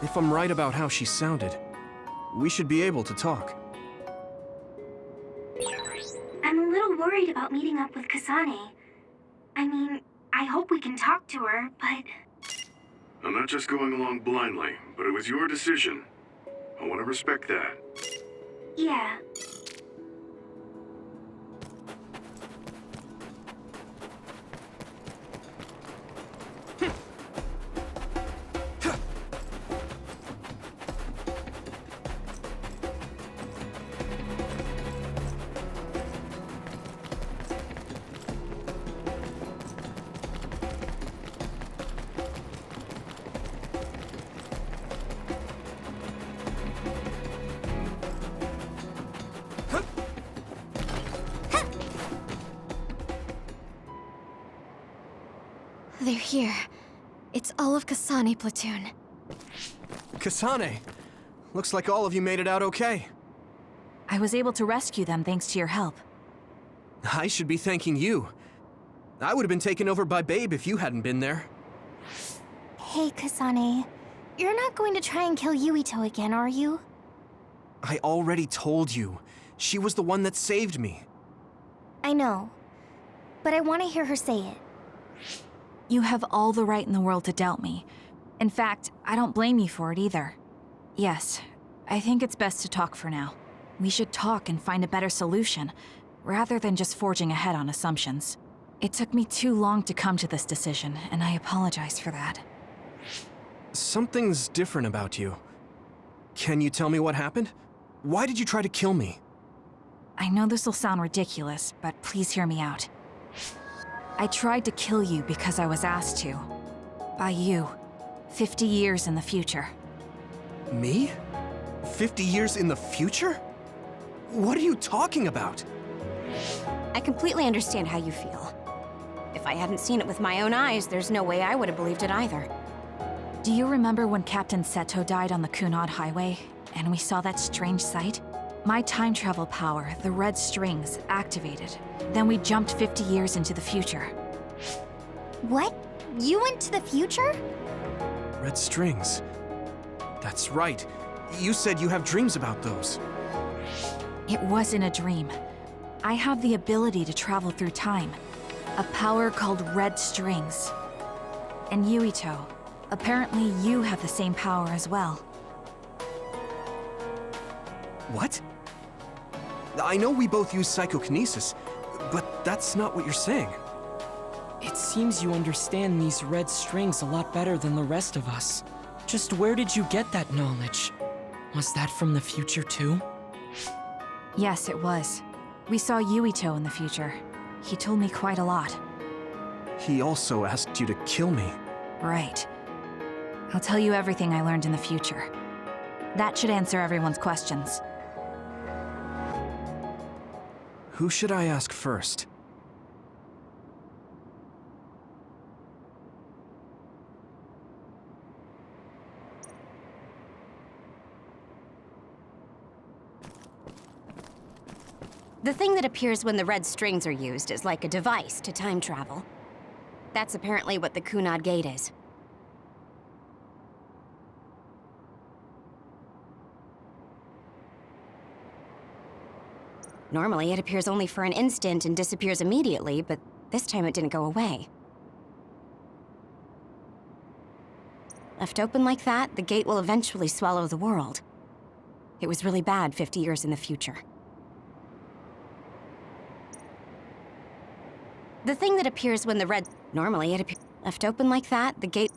If I'm right about how she sounded, we should be able to talk. I'm a little worried about meeting up with Kasane. I mean, I hope we can talk to her, but... I'm not just going along blindly, but it was your decision. I want to respect that. yeah. They're here. It's all of Kasane platoon. Kasane! Looks like all of you made it out okay. I was able to rescue them thanks to your help. I should be thanking you. I would have been taken over by Babe if you hadn't been there. Hey, Kasane. You're not going to try and kill Yuito again, are you? I already told you. She was the one that saved me. I know. But I want to hear her say it. You have all the right in the world to doubt me. In fact, I don't blame you for it either. Yes, I think it's best to talk for now. We should talk and find a better solution. rather than just forging ahead on assumptions. It took me too long to come to this decision, and I apologize for that. Something's different about you. Can you tell me what happened? Why did you try to kill me? I know this will sound ridiculous, but please hear me out. I tried to kill you because I was asked to. By you. 50 years in the future. Me? 50 years in the future? What are you talking about? I completely understand how you feel. If I hadn't seen it with my own eyes, there's no way I would have believed it either. Do you remember when Captain Seto died on the Kunad Highway, and we saw that strange sight? My time travel power, the red strings, activated. Then we jumped 50 years into the future. What? You went to the future? Red strings. That's right. You said you have dreams about those. It wasn't a dream. I have the ability to travel through time. A power called red strings. And Yuito, apparently you have the same power as well. What? I know we both use psychokinesis, but that's not what you're saying. It seems you understand these red strings a lot better than the rest of us. Just where did you get that knowledge? Was that from the future too? Yes, it was. We saw Yuito in the future. He told me quite a lot. He also asked you to kill me. Right. I'll tell you everything I learned in the future. That should answer everyone's questions. Who should I ask first? The thing that appears when the red strings are used is like a device to time travel. That's apparently what the Kunad Gate is. Normally, it appears only for an instant and disappears immediately, but this time it didn't go away. Left open like that, the gate will eventually swallow the world. It was really bad 50 years in the future. The thing that appears when the red... Normally, it appears... Left open like that, the gate...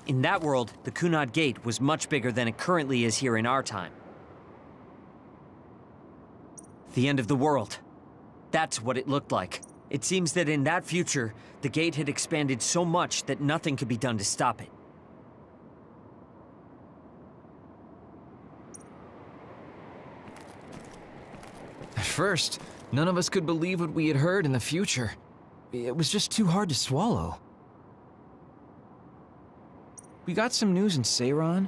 In that world, the Kunad Gate was much bigger than it currently is here in our time. The end of the world. That's what it looked like. It seems that in that future, the gate had expanded so much that nothing could be done to stop it. At first, none of us could believe what we had heard in the future. It was just too hard to swallow. We got some news in Seiran,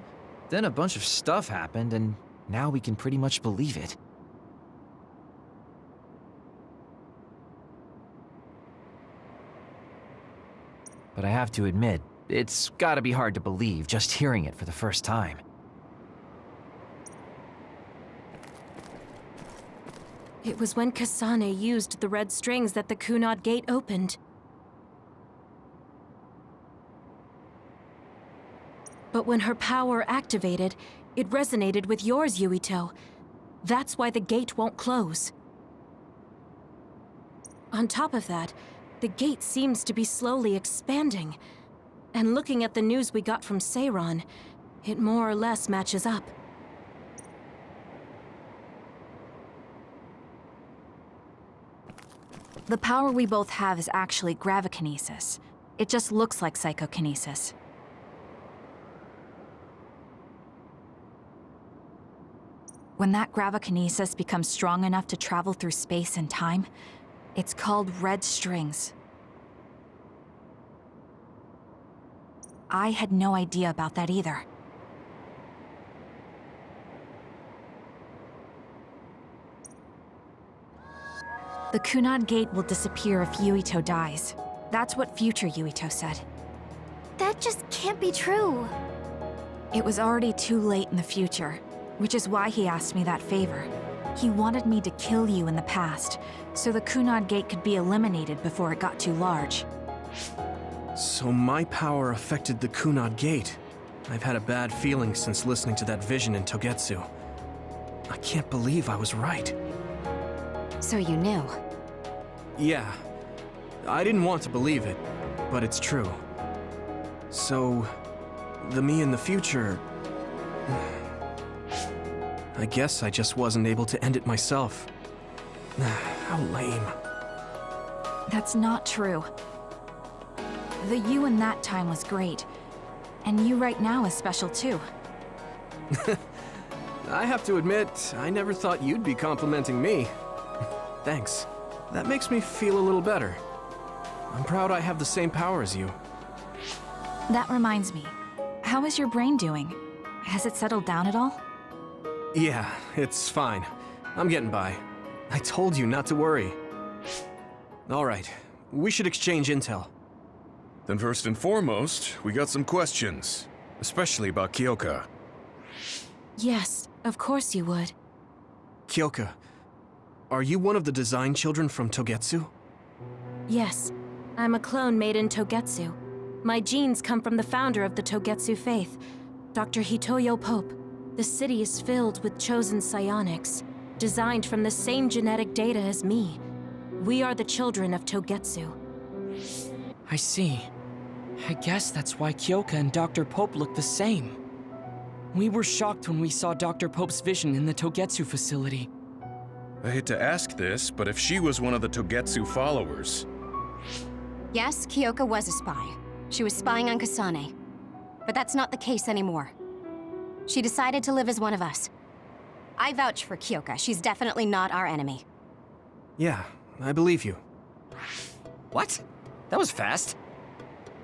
then a bunch of stuff happened, and now we can pretty much believe it. But I have to admit, it's gotta be hard to believe just hearing it for the first time. It was when Kasane used the red strings that the Kunad Gate opened. But when her power activated, it resonated with yours, Yuito. That's why the gate won't close. On top of that, the gate seems to be slowly expanding. And looking at the news we got from Seiran, it more or less matches up. The power we both have is actually gravikinesis. It just looks like psychokinesis. When that gravikinesis becomes strong enough to travel through space and time, it's called red strings. I had no idea about that either. The Kunad Gate will disappear if Yuito dies. That's what future Yuito said. That just can't be true. It was already too late in the future, which is why he asked me that favor. He wanted me to kill you in the past, so the Kunad Gate could be eliminated before it got too large. So my power affected the Kunad Gate. I've had a bad feeling since listening to that vision in Togetsu. I can't believe I was right. So you knew. Yeah. I didn't want to believe it, but it's true. So, the me in the future... I guess I just wasn't able to end it myself. How lame. That's not true. The you in that time was great. And you right now is special too. I have to admit, I never thought you'd be complimenting me. Thanks. That makes me feel a little better. I'm proud I have the same power as you. That reminds me. How is your brain doing? Has it settled down at all? Yeah, it's fine. I'm getting by. I told you not to worry. All right, we should exchange intel. Then first and foremost, we got some questions. Especially about Kyoka. Yes, of course you would. Kyoka, are you one of the design children from Togetsu? Yes, I'm a clone made in Togetsu. My genes come from the founder of the Togetsu Faith, Dr. Hitoyo Pope. The city is filled with chosen psionics, designed from the same genetic data as me. We are the children of Togetsu. I see. I guess that's why Kyoka and Dr. Pope look the same. We were shocked when we saw Dr. Pope's vision in the Togetsu facility. I hate to ask this, but if she was one of the Togetsu followers... Yes, Kyoka was a spy. She was spying on Kasane. But that's not the case anymore. She decided to live as one of us. I vouch for Kyoka. She's definitely not our enemy. Yeah, I believe you. What? That was fast.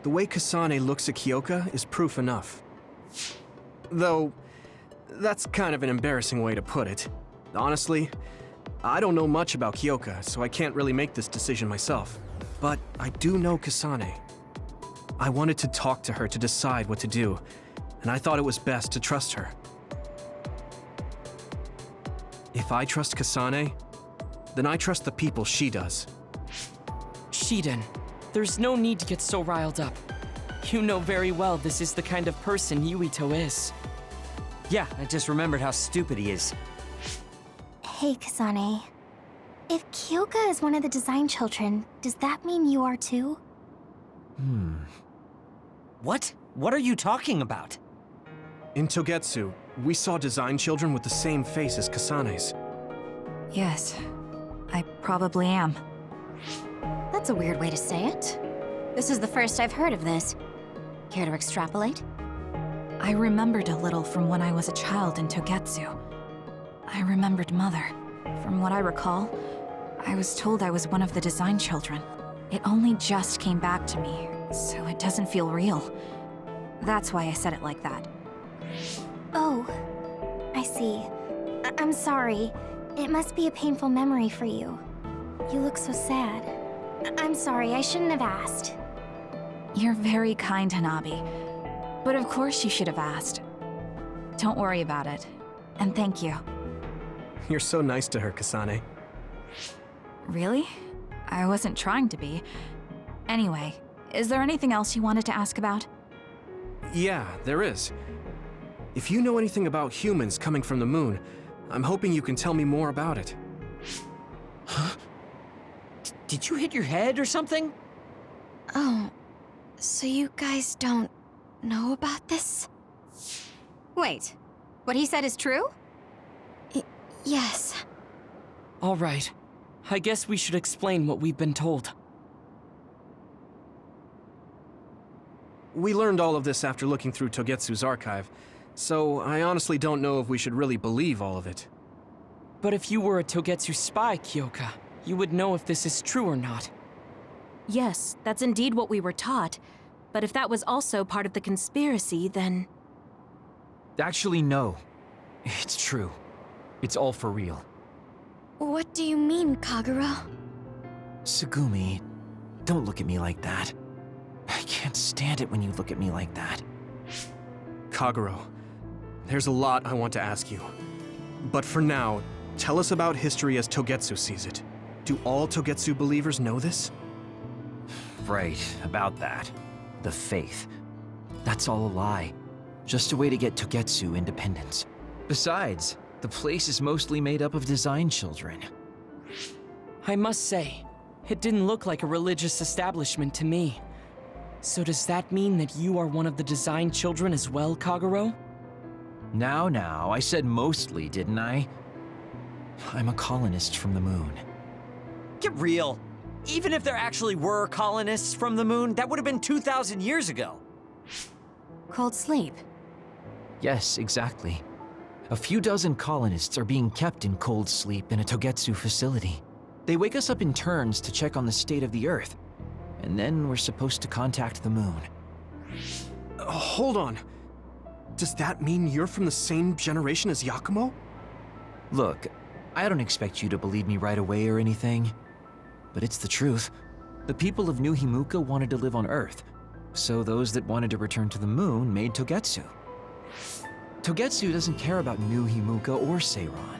The way Kasane looks at Kyoka is proof enough. Though, that's kind of an embarrassing way to put it. Honestly, I don't know much about Kyoka, so I can't really make this decision myself. But I do know Kasane. I wanted to talk to her to decide what to do, and I thought it was best to trust her. If I trust Kasane, then I trust the people she does. Shiden, there's no need to get so riled up. You know very well this is the kind of person Yuito is. Yeah, I just remembered how stupid he is. Hey, Kasane. If Kyoka is one of the design children, does that mean you are too? What? What are you talking about? In Togetsu, we saw design children with the same face as Kasane's. Yes, I probably am. That's a weird way to say it. This is the first I've heard of this. Care to extrapolate? I remembered a little from when I was a child in Togetsu. I remembered Mother. From what I recall, I was told I was one of the design children. It only just came back to me, so it doesn't feel real. That's why I said it like that. Oh, I see. I'm sorry. It must be a painful memory for you. You look so sad. I'm sorry, I shouldn't have asked. You're very kind, Hanabi. But of course you should have asked. Don't worry about it. And thank you. You're so nice to her, Kasane. Really? I wasn't trying to be. Anyway, is there anything else you wanted to ask about? Yeah, there is. If you know anything about humans coming from the moon, I'm hoping you can tell me more about it. Huh? Did you hit your head or something? Oh, so you guys don't know about this? Wait, what he said is true? Yes. All right. I guess we should explain what we've been told. We learned all of this after looking through Togetsu's archive, so I honestly don't know if we should really believe all of it. But if you were a Togetsu spy, Kyoka, you would know if this is true or not. Yes, that's indeed what we were taught. But if that was also part of the conspiracy, then... Actually, no. It's true. It's all for real. What do you mean, Kagura? Tsugumi, don't look at me like that. I can't stand it when you look at me like that. Kaguro, there's a lot I want to ask you. But for now, tell us about history as Togetsu sees it. Do all Togetsu believers know this? Right, about that. The faith. That's all a lie. Just a way to get Togetsu independence. Besides, the place is mostly made up of design children. I must say, it didn't look like a religious establishment to me. So does that mean that you are one of the design children as well, Kagero? Now, I said mostly, didn't I? I'm a colonist from the moon. Get real. Even if there actually were colonists from the moon, that would have been 2,000 years ago. Cold sleep. Yes, exactly. A few dozen colonists are being kept in cold sleep in a Togetsu facility. They wake us up in turns to check on the state of the Earth, and then we're supposed to contact the moon. Hold on. Does that mean you're from the same generation as Yakumo? Look, I don't expect you to believe me right away or anything, but it's the truth. The people of New Himuka wanted to live on Earth, so those that wanted to return to the moon made Togetsu. Togetsu doesn't care about New Himuka or Seiron.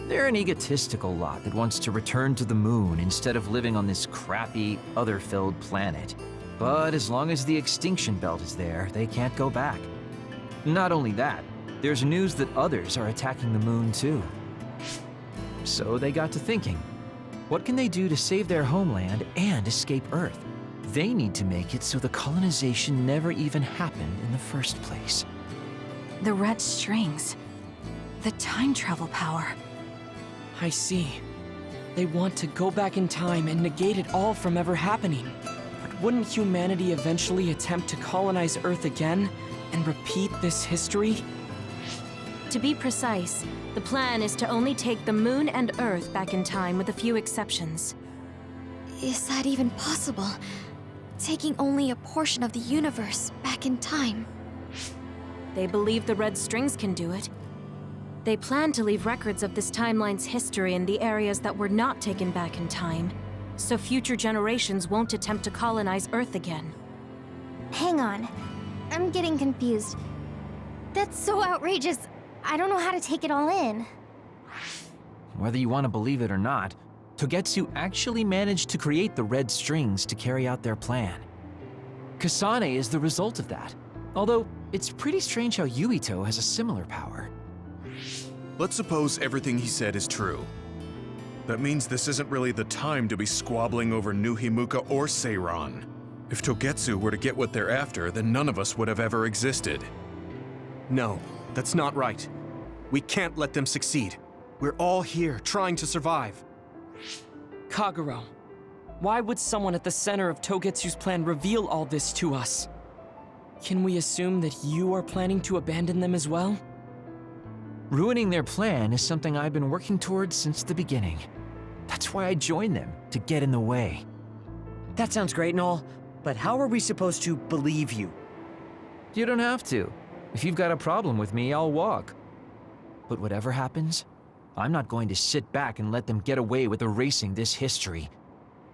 They're an egotistical lot that wants to return to the moon instead of living on this crappy, other-filled planet. But as long as the extinction belt is there, they can't go back. Not only that, there's news that others are attacking the moon too. So they got to thinking, what can they do to save their homeland and escape Earth? They need to make it so the colonization never even happened in the first place. The red strings. The time travel power. I see. They want to go back in time and negate it all from ever happening. But wouldn't humanity eventually attempt to colonize Earth again and repeat this history? To be precise, the plan is to only take the moon and Earth back in time with a few exceptions. Is that even possible? Taking only a portion of the universe back in time. They believe the red strings can do it. They plan to leave records of this timeline's history in the areas that were not taken back in time, so future generations won't attempt to colonize Earth again. Hang on. I'm getting confused. That's so outrageous. I don't know how to take it all in. Whether you want to believe it or not, Togetsu actually managed to create the red strings to carry out their plan. Kasane is the result of that, although it's pretty strange how Yuito has a similar power. Let's suppose everything he said is true. That means this isn't really the time to be squabbling over New Himuka or Seiron. If Togetsu were to get what they're after, then none of us would have ever existed. No, that's not right. We can't let them succeed. We're all here, trying to survive. Kagero, why would someone at the center of Togetsu's plan reveal all this to us? Can we assume that you are planning to abandon them as well? Ruining their plan is something I've been working towards since the beginning. That's why I joined them, to get in the way. That sounds great and all, but how are we supposed to believe you? You don't have to. If you've got a problem with me, I'll walk. But whatever happens, I'm not going to sit back and let them get away with erasing this history.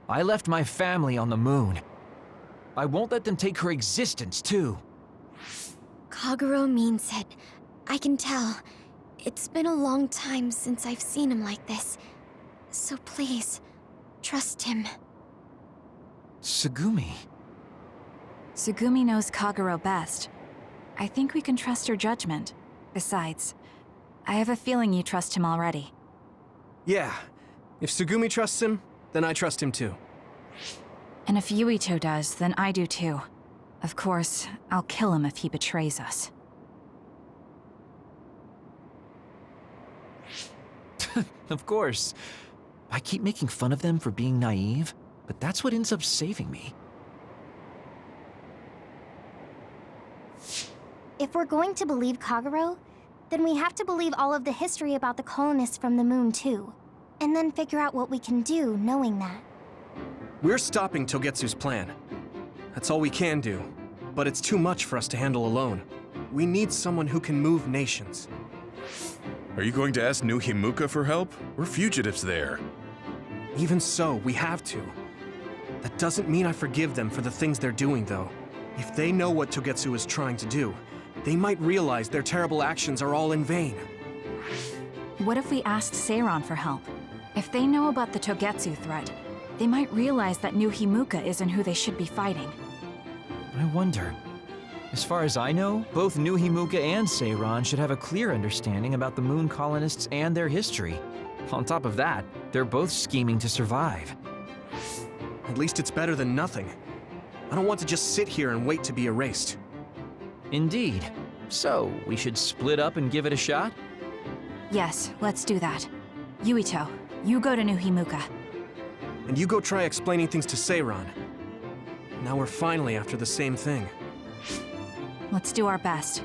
I left my family on the moon. I won't let them take her existence, too. Kagero means it. I can tell. It's been a long time since I've seen him like this. So please, trust him. Tsugumi. Tsugumi knows Kagero best. I think we can trust her judgment. Besides, I have a feeling you trust him already. Yeah. If Tsugumi trusts him, then I trust him too. And if Yuito does, then I do too. Of course, I'll kill him if he betrays us. Of course. I keep making fun of them for being naive, but that's what ends up saving me. If we're going to believe Kagero, then we have to believe all of the history about the colonists from the moon too. And then figure out what we can do knowing that. We're stopping Togetsu's plan. That's all we can do. But it's too much for us to handle alone. We need someone who can move nations. Are you going to ask New Himuka for help? We're fugitives there. Even so, we have to. That doesn't mean I forgive them for the things they're doing, though. If they know what Togetsu is trying to do, they might realize their terrible actions are all in vain. What if we asked Seiron for help? If they know about the Togetsu threat, they might realize that New Himuka isn't who they should be fighting. I wonder, As far as I know, both New Himuka and Seiran should have a clear understanding about the moon colonists and their history. On top of that, they're both scheming to survive. At least it's better than nothing. I don't want to just sit here and wait to be erased. Indeed. So, we should split up and give it a shot? Yes, let's do that. Yuito, you go to New Himuka. And you go try explaining things to Seiran. Now we're finally after the same thing. Let's do our best.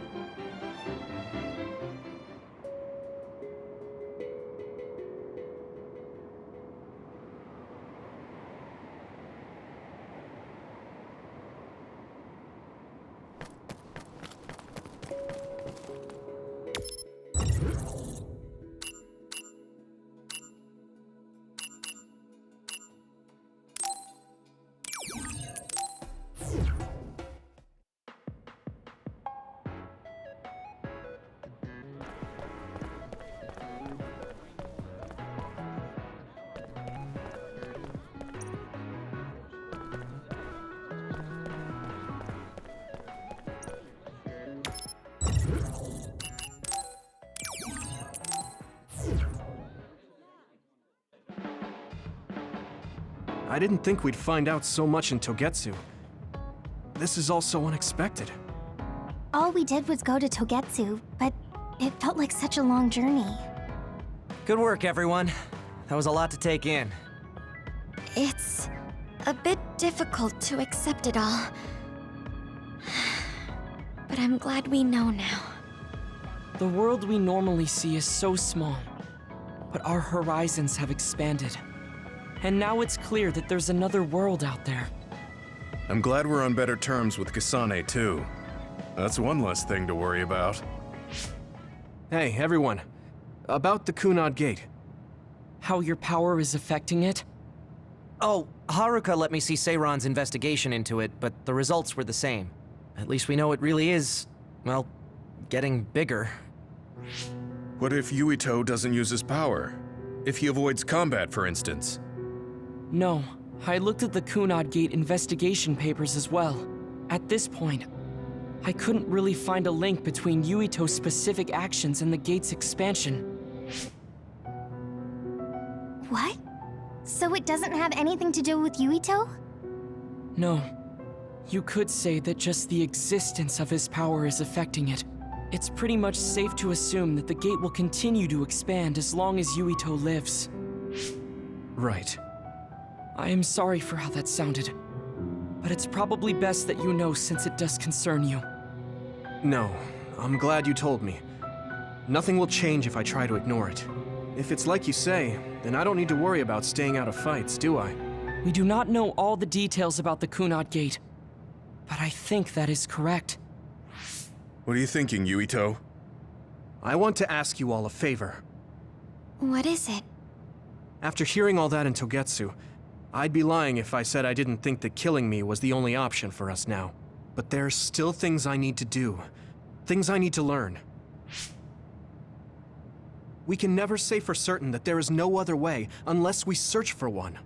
I didn't think we'd find out so much in Togetsu. This is all so unexpected. All we did was go to Togetsu, but it felt like such a long journey. Good work, everyone. That was a lot to take in. It's a bit difficult to accept it all. But I'm glad we know now. The world we normally see is so small, but our horizons have expanded. And now it's clear that there's another world out there. I'm glad we're on better terms with Kasane, too. That's one less thing to worry about. Hey, everyone. About the Kunad Gate. How your power is affecting it? Oh, Haruka let me see Seiran's investigation into it, but the results were the same. At least we know it really is, well, getting bigger. What if Yuito doesn't use his power? If he avoids combat, for instance? No, I looked at the Kunad Gate investigation papers as well. At this point, I couldn't really find a link between Yuito's specific actions and the gate's expansion. What? So it doesn't have anything to do with Yuito? No. You could say that just the existence of his power is affecting it. It's pretty much safe to assume that the gate will continue to expand as long as Yuito lives. Right. I am sorry for how that sounded, but it's probably best that you know since it does concern you. No, I'm glad you told me. Nothing will change if I try to ignore it. If it's like you say, then I don't need to worry about staying out of fights, do I? We do not know all the details about the Kunad Gate, but I think that is correct. What are you thinking, Yuito? I want to ask you all a favor. What is it? After hearing all that in Togetsu, I'd be lying if I said I didn't think that killing me was the only option for us now. But there's still things I need to do. Things I need to learn. We can never say for certain that there is no other way unless we search for one.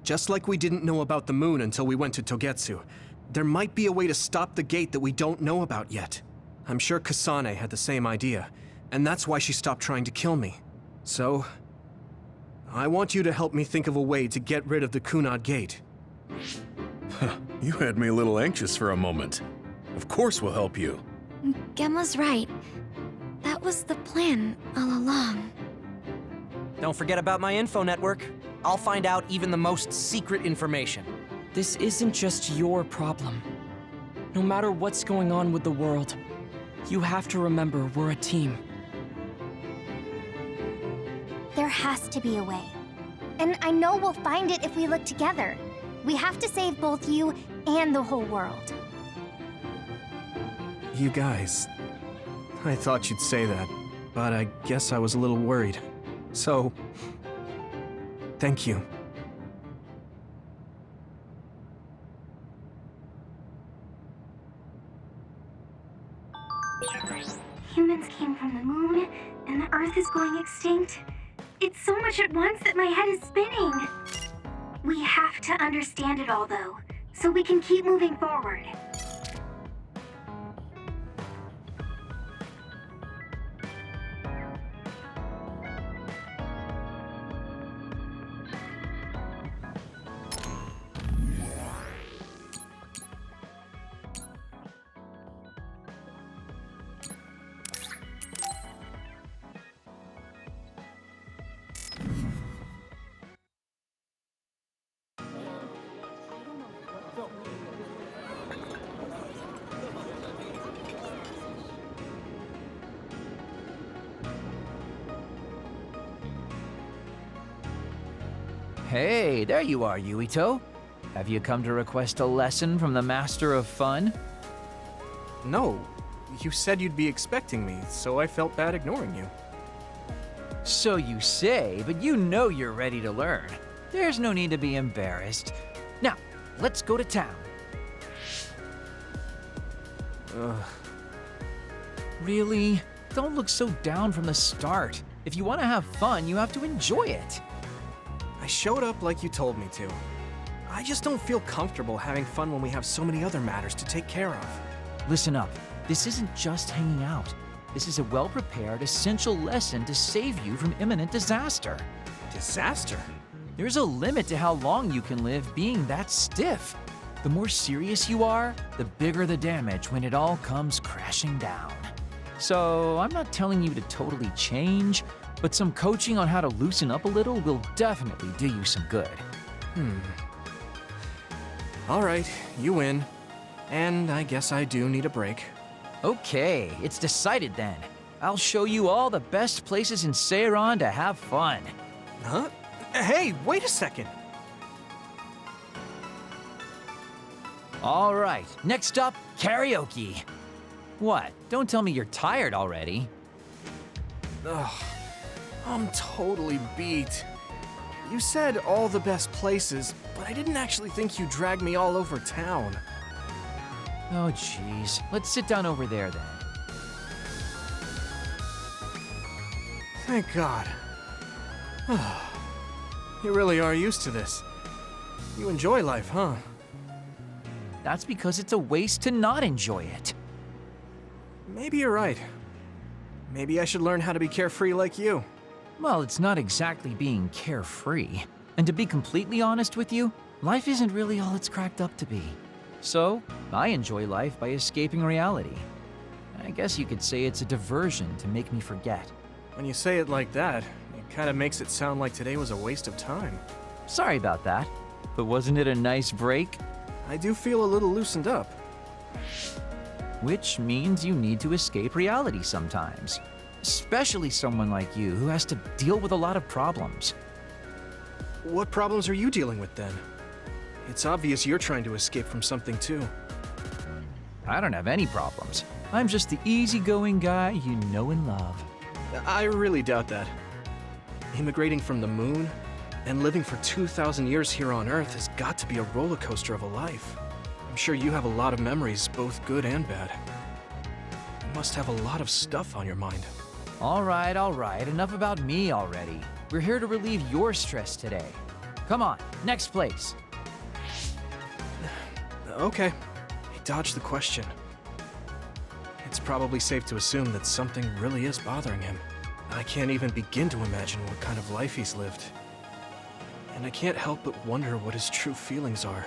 Just like we didn't know about the moon until we went to Togetsu, there might be a way to stop the gate that we don't know about yet. I'm sure Kasane had the same idea, and that's why she stopped trying to kill me. So, I want you to help me think of a way to get rid of the Kunad Gate. You had me a little anxious for a moment. Of course we'll help you. Gemma's right. That was the plan all along. Don't forget about my info network. I'll find out even the most secret information. This isn't just your problem. No matter what's going on with the world, you have to remember we're a team. There has to be a way. And I know we'll find it if we look together. We have to save both you and the whole world. You guys... I thought you'd say that, but I guess I was a little worried. So... thank you. Humans came from the moon, and the Earth is going extinct. It's so much at once that my head is spinning. We have to understand it all, though, so we can keep moving forward. Hey, there you are, Yuito. Have you come to request a lesson from the Master of Fun? No. You said you'd be expecting me, so I felt bad ignoring you. So you say, but you know you're ready to learn. There's no need to be embarrassed. Now, let's go to town. Ugh. Really? Don't look so down from the start. If you want to have fun, you have to enjoy it. I showed up like you told me to. I just don't feel comfortable having fun when we have so many other matters to take care of. Listen up. This isn't just hanging out. This is a well-prepared, essential lesson to save you from imminent disaster. Disaster? There's a limit to how long you can live being that stiff. The more serious you are, the bigger the damage when it all comes crashing down. So, I'm not telling you to totally change, but some coaching on how to loosen up a little will definitely do you some good. All right, you win. And I guess I do need a break. Okay, it's decided then. I'll show you all the best places in Seiron to have fun. Huh? Hey, wait a second. All right, next up, karaoke. What? Don't tell me you're tired already. Ugh, I'm totally beat. You said all the best places, but I didn't actually think you dragged me all over town. Oh, jeez. Let's sit down over there then. Thank God. You really are used to this. You enjoy life, huh? That's because it's a waste to not enjoy it. Maybe you're right. Maybe I should learn how to be carefree like you. Well, it's not exactly being carefree. And to be completely honest with you, life isn't really all it's cracked up to be. So, I enjoy life by escaping reality. I guess you could say it's a diversion to make me forget. When you say it like that, it kind of makes it sound like today was a waste of time. Sorry about that, but wasn't it a nice break? I do feel a little loosened up. Which means you need to escape reality sometimes. Especially someone like you who has to deal with a lot of problems. What problems are you dealing with then? It's obvious you're trying to escape from something too. I don't have any problems. I'm just the easygoing guy you know and love. I really doubt that. Immigrating from the moon and living for 2,000 years here on Earth has got to be a roller coaster of a life. I'm sure you have a lot of memories, both good and bad. You must have a lot of stuff on your mind. All right, enough about me already. We're here to relieve your stress today. Come on, next place. Okay, I dodged the question. It's probably safe to assume that something really is bothering him. I can't even begin to imagine what kind of life he's lived. And I can't help but wonder what his true feelings are.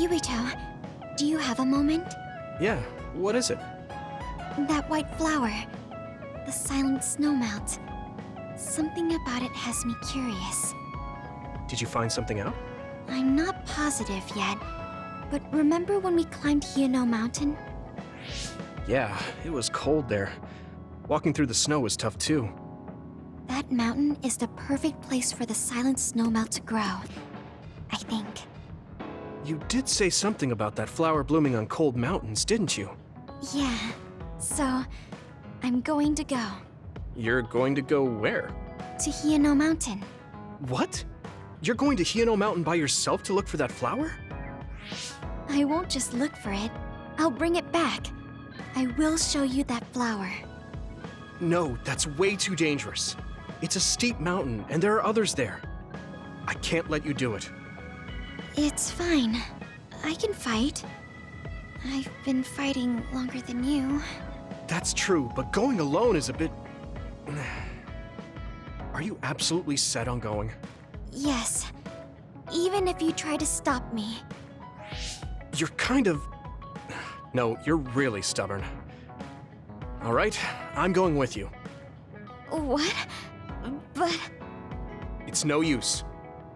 Yuito, do you have a moment? Yeah, what is it? That white flower. The silent snowmelt. Something about it has me curious. Did you find something out? I'm not positive yet, but remember when we climbed Hino Mountain? Yeah, it was cold there. Walking through the snow was tough too. That mountain is the perfect place for the silent snowmelt to grow, I think. You did say something about that flower blooming on cold mountains, didn't you? Yeah, so I'm going to go. You're going to go where? To Hino Mountain. What? You're going to Hino Mountain by yourself to look for that flower? I won't just look for it. I'll bring it back. I will show you that flower. No, that's way too dangerous. It's a steep mountain, and there are others there. I can't let you do it. It's fine. I can fight. I've been fighting longer than you. That's true, but going alone is a bit... Are you absolutely set on going? Yes. Even if you try to stop me. You're kind of... No, you're really stubborn. All right, I'm going with you. What? But... It's no use.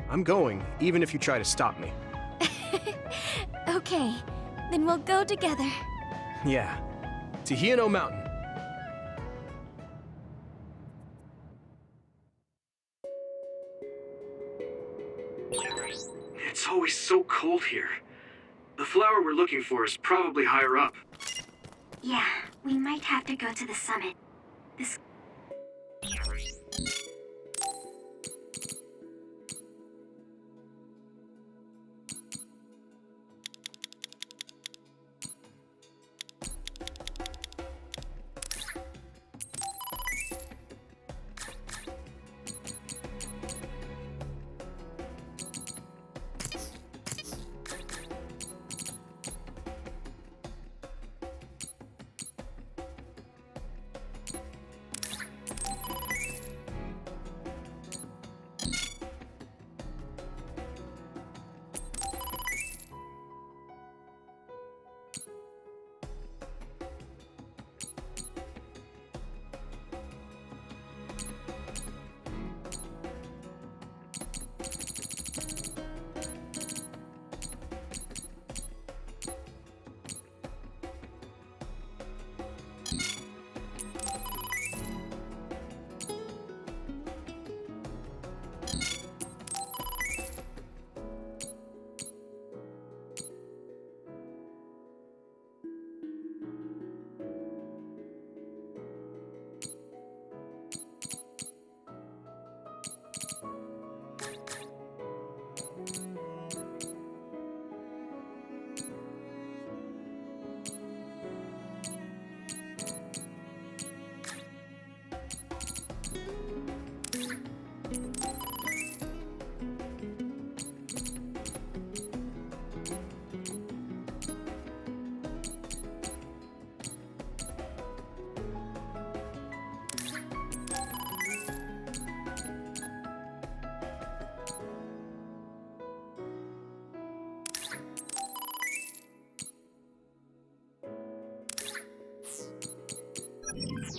I'm going, even if you try to stop me. Okay, then we'll go together. Yeah, to Hino Mountain. It's always so cold here. The flower we're looking for is probably higher up. Yeah, we might have to go to the summit. This...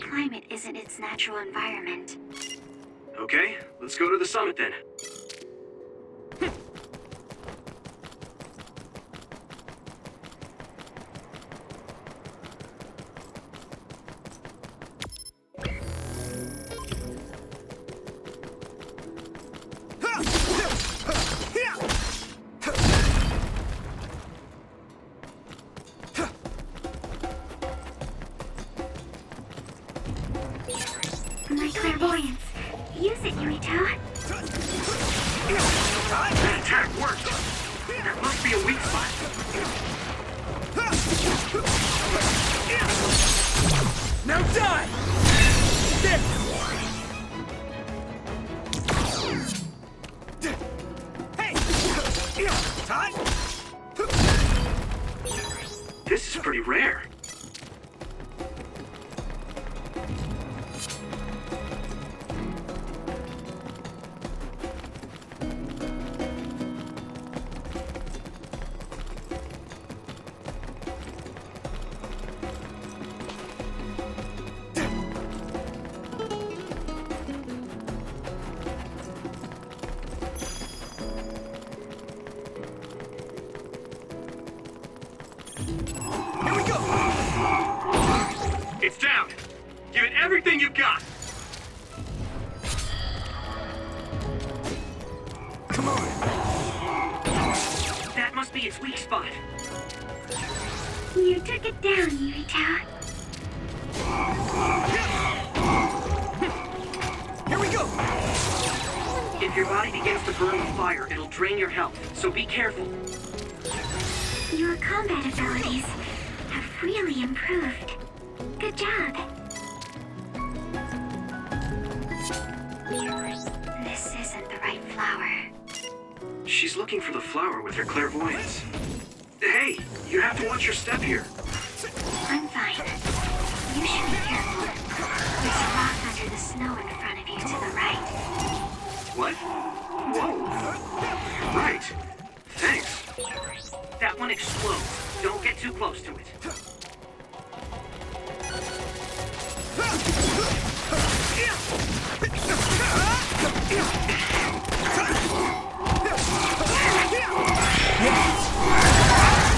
Climate isn't its natural environment. Okay, let's go to the summit then. My clairvoyance. Use it, Yuito. That attack worked! There must be a weak spot. Now die! Hey! Todd? This is pretty rare. Here we go! It's down! Give it everything you've got! Come on! That must be its weak spot. You took it down, Yurita. Here we go! If your body begins to burn with fire, it'll drain your health, so be careful. Your combat abilities have really improved. Good job. This isn't the right flower. She's looking for the flower with her clairvoyance. Hey, you have to watch your step here. I'm fine. You should be careful. There's a rock under the snow in front of you to the right. What? Whoa. Right. Thanks. That one explodes. Don't get too close to it.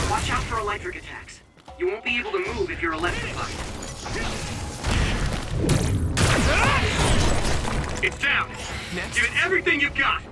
Watch out for electric attacks. You won't be able to move if you're electrified. It's down! Give it everything you've got!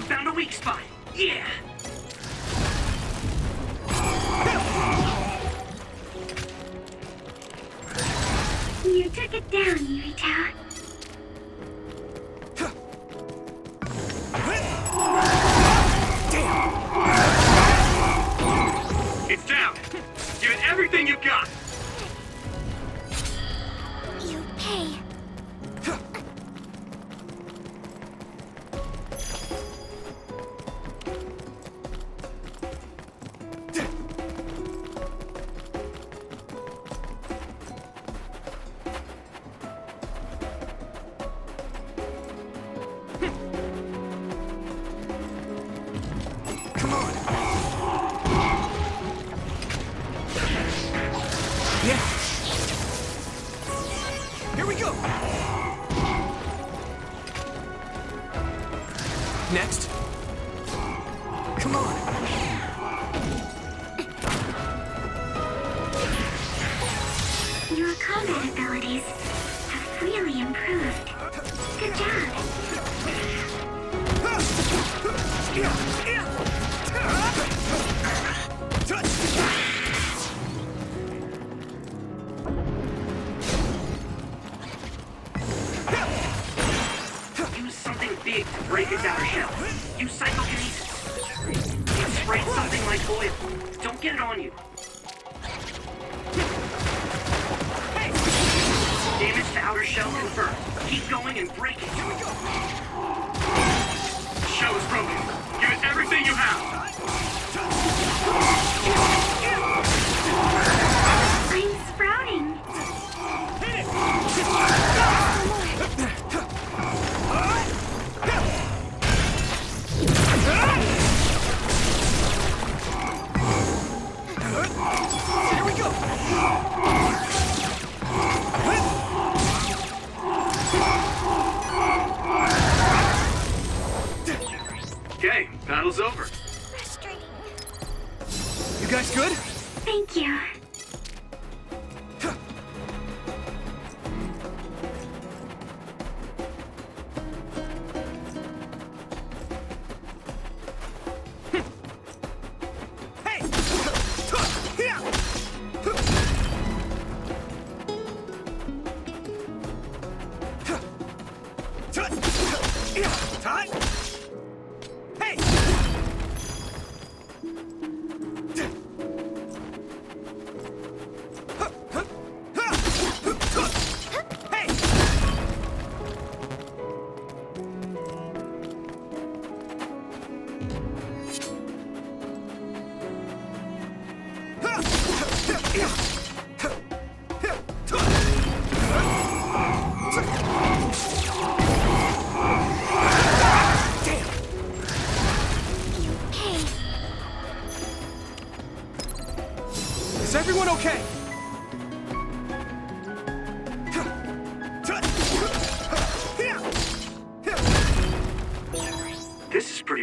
Found a weak spot. Yeah. You took it down, Yurita. It's down! Give it everything you've got! You pay. Come on! Here we go! Next. Come on! Your combat abilities have really improved. Good job. Use something big to break its outer shell. Use psychokinesis. It sprays something like oil. Don't get it on you. Damage to outer shell confirmed. Keep going and break it. Shell is broken. Give it everything you have! I'm sprouting. Here we go! Okay, battle's over. Frustrating. You guys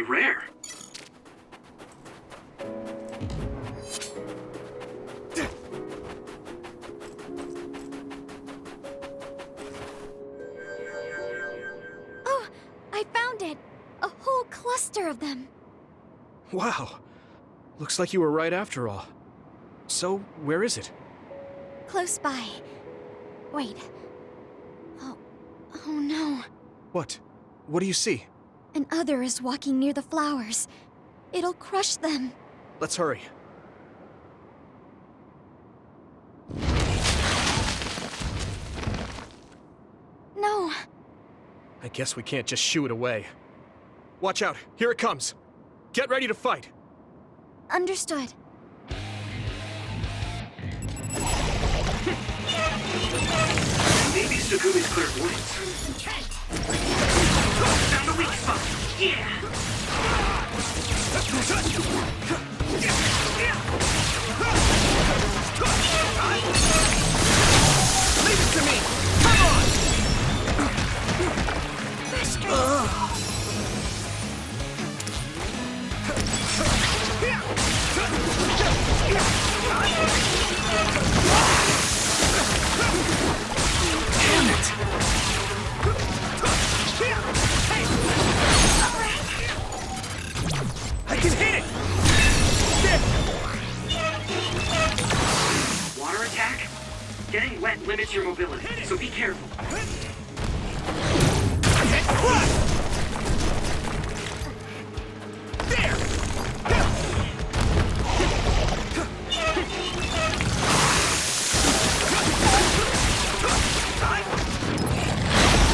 really rare. Oh, I found it! A whole cluster of them. Wow. Looks like you were right after all. So, where is it? Close by. Wait. Oh no. What? What do you see? An other is walking near the flowers. It'll crush them. Let's hurry. No. I guess we can't just shoo it away. Watch out, here it comes. Get ready to fight. Understood. Maybe Sukumi's clairvoyance. Found the weak spot. Yeah. Leave it to me! Come on! Damn it! I can hit it! Water attack? Getting wet limits your mobility, so be careful. There!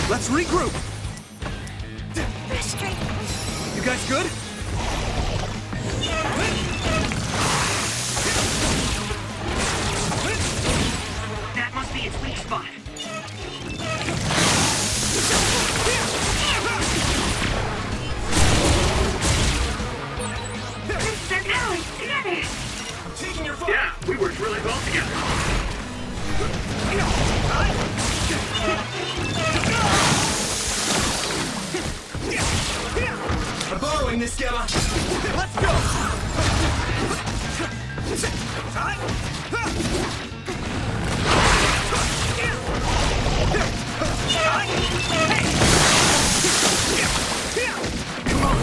Let's regroup! You guys good? That must be its weak spot. They're going together. Taking your fire! Yeah, we worked really well together. I'm borrowing this, Gamma! Let's go! Come on!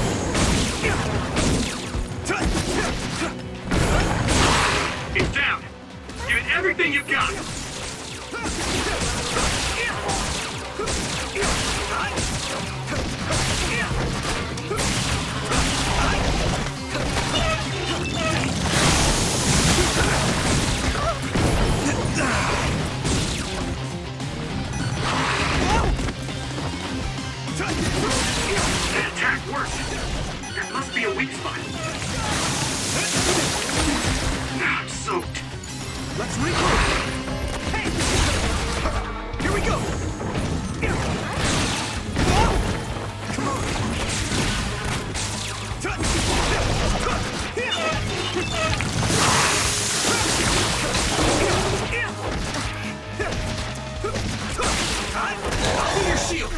It's down. Give it everything you've got. That attack worked. There must be a weak spot. Now I'm soaked. Let's regroup! Hey! Here we go! Come on! I'll be your shield!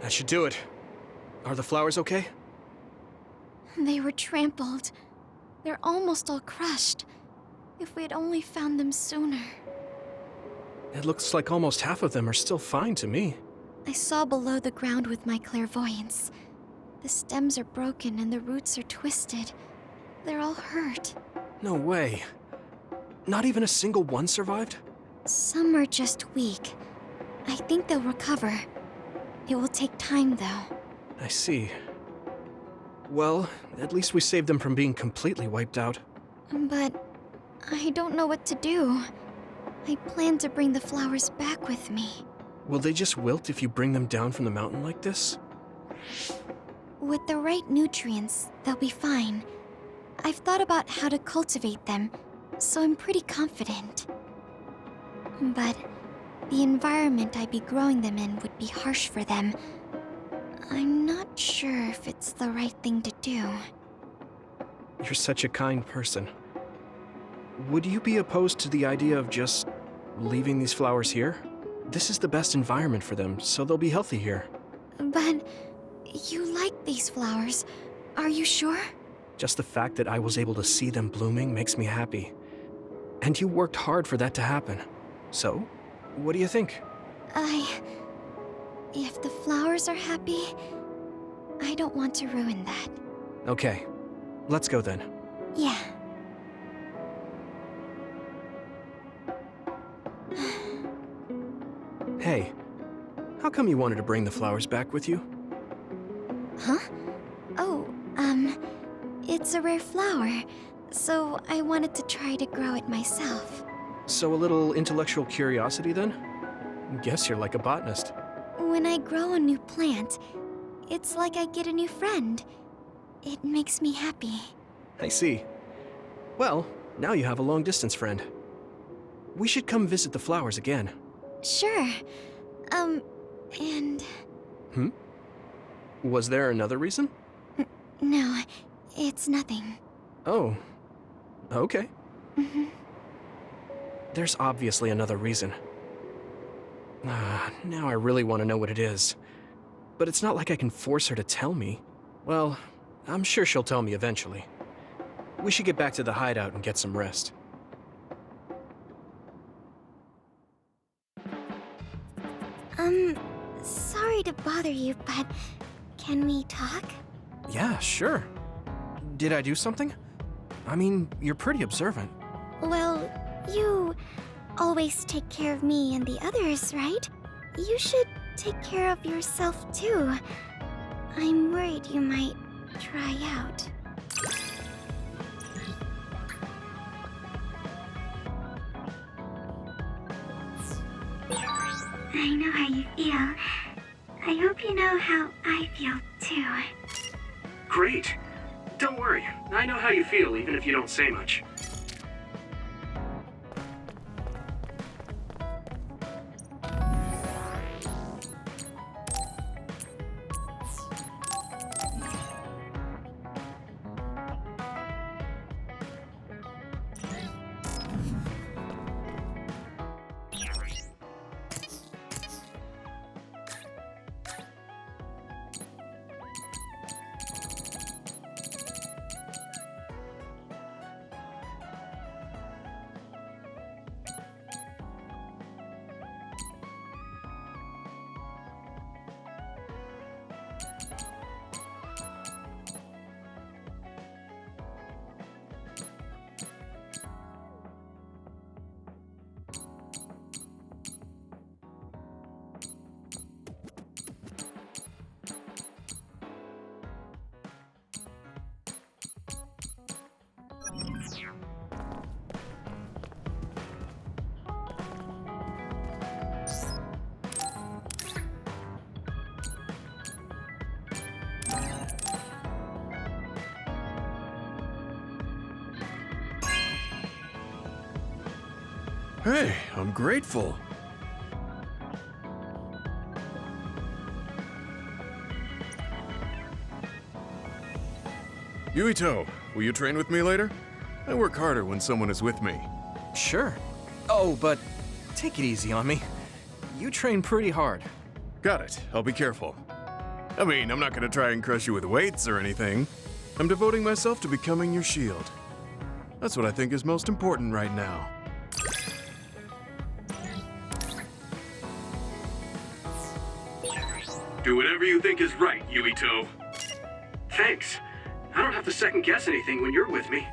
That should do it. Are the flowers okay? They were trampled. They're almost all crushed. If we'd only found them sooner. It looks like almost half of them are still fine to me. I saw below the ground with my clairvoyance. The stems are broken and the roots are twisted. They're all hurt. No way. Not even a single one survived? Some are just weak. I think they'll recover. It will take time, though. I see. Well, at least we saved them from being completely wiped out. But I don't know what to do. I plan to bring the flowers back with me. Will they just wilt if you bring them down from the mountain like this? With the right nutrients, they'll be fine. I've thought about how to cultivate them, so I'm pretty confident. But the environment I'd be growing them in would be harsh for them. I'm not sure if it's the right thing to do. You're such a kind person. Would you be opposed to the idea of just leaving these flowers here? This is the best environment for them, so they'll be healthy here. But you like these flowers, are you sure? Just the fact that I was able to see them blooming makes me happy. And you worked hard for that to happen. So, what do you think? If the flowers are happy, I don't want to ruin that. Okay, let's go then. Yeah. Hey, how come you wanted to bring the flowers back with you? Huh? Oh, it's a rare flower, so I wanted to try to grow it myself. So a little intellectual curiosity then? Guess you're like a botanist. When I grow a new plant, it's like I get a new friend. It makes me happy. I see. Well, now you have a long-distance friend. We should come visit the flowers again. Sure. And... Was there another reason? No, it's nothing. Oh, okay. There's obviously another reason. Now I really want to know what it is. But it's not like I can force her to tell me. Well, I'm sure she'll tell me eventually. We should get back to the hideout and get some rest. Sorry to bother you, but can we talk? Yeah, sure. Did I do something? I mean, you're pretty observant. Well, you always take care of me and the others, right? You should take care of yourself too. I'm worried you might try out. I know how you feel. I hope you know how I feel too. Great. Don't worry. I know how you feel, even if you don't say much. Hey, I'm grateful. Yuito, will you train with me later? I work harder when someone is with me. Sure. Oh, but take it easy on me. You train pretty hard. Got it. I'll be careful. I mean, I'm not gonna try and crush you with weights or anything. I'm devoting myself to becoming your shield. That's what I think is most important right now. Do whatever you think is right, Yuito. Thanks. I don't have to second guess anything when you're with me.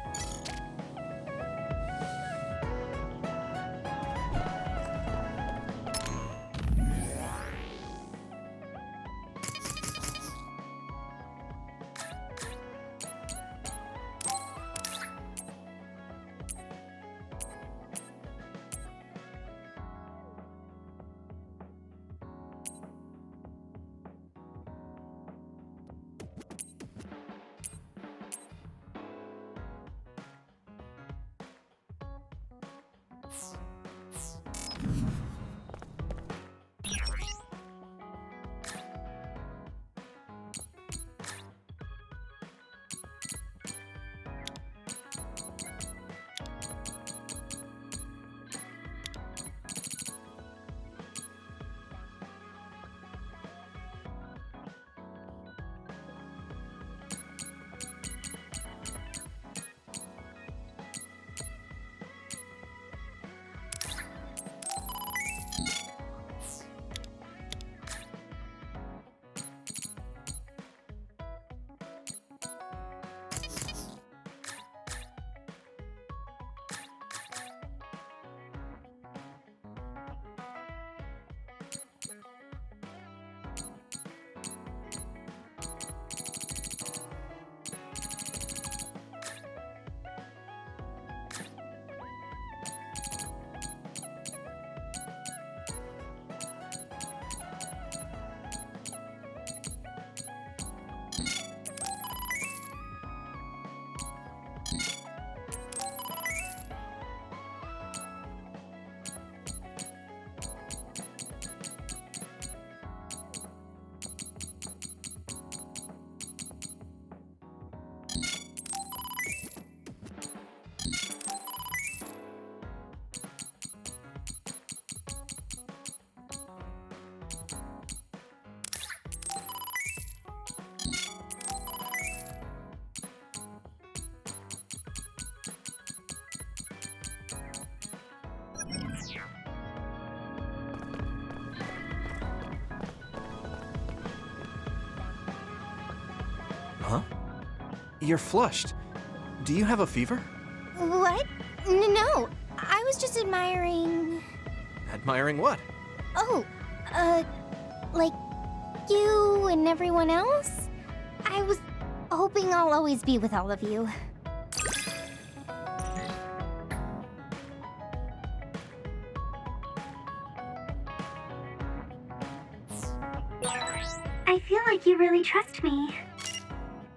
Huh? You're flushed. Do you have a fever? What? No, I was just admiring... Admiring what? Oh, like you and everyone else? I was hoping I'll always be with all of you. I feel like you really trust me.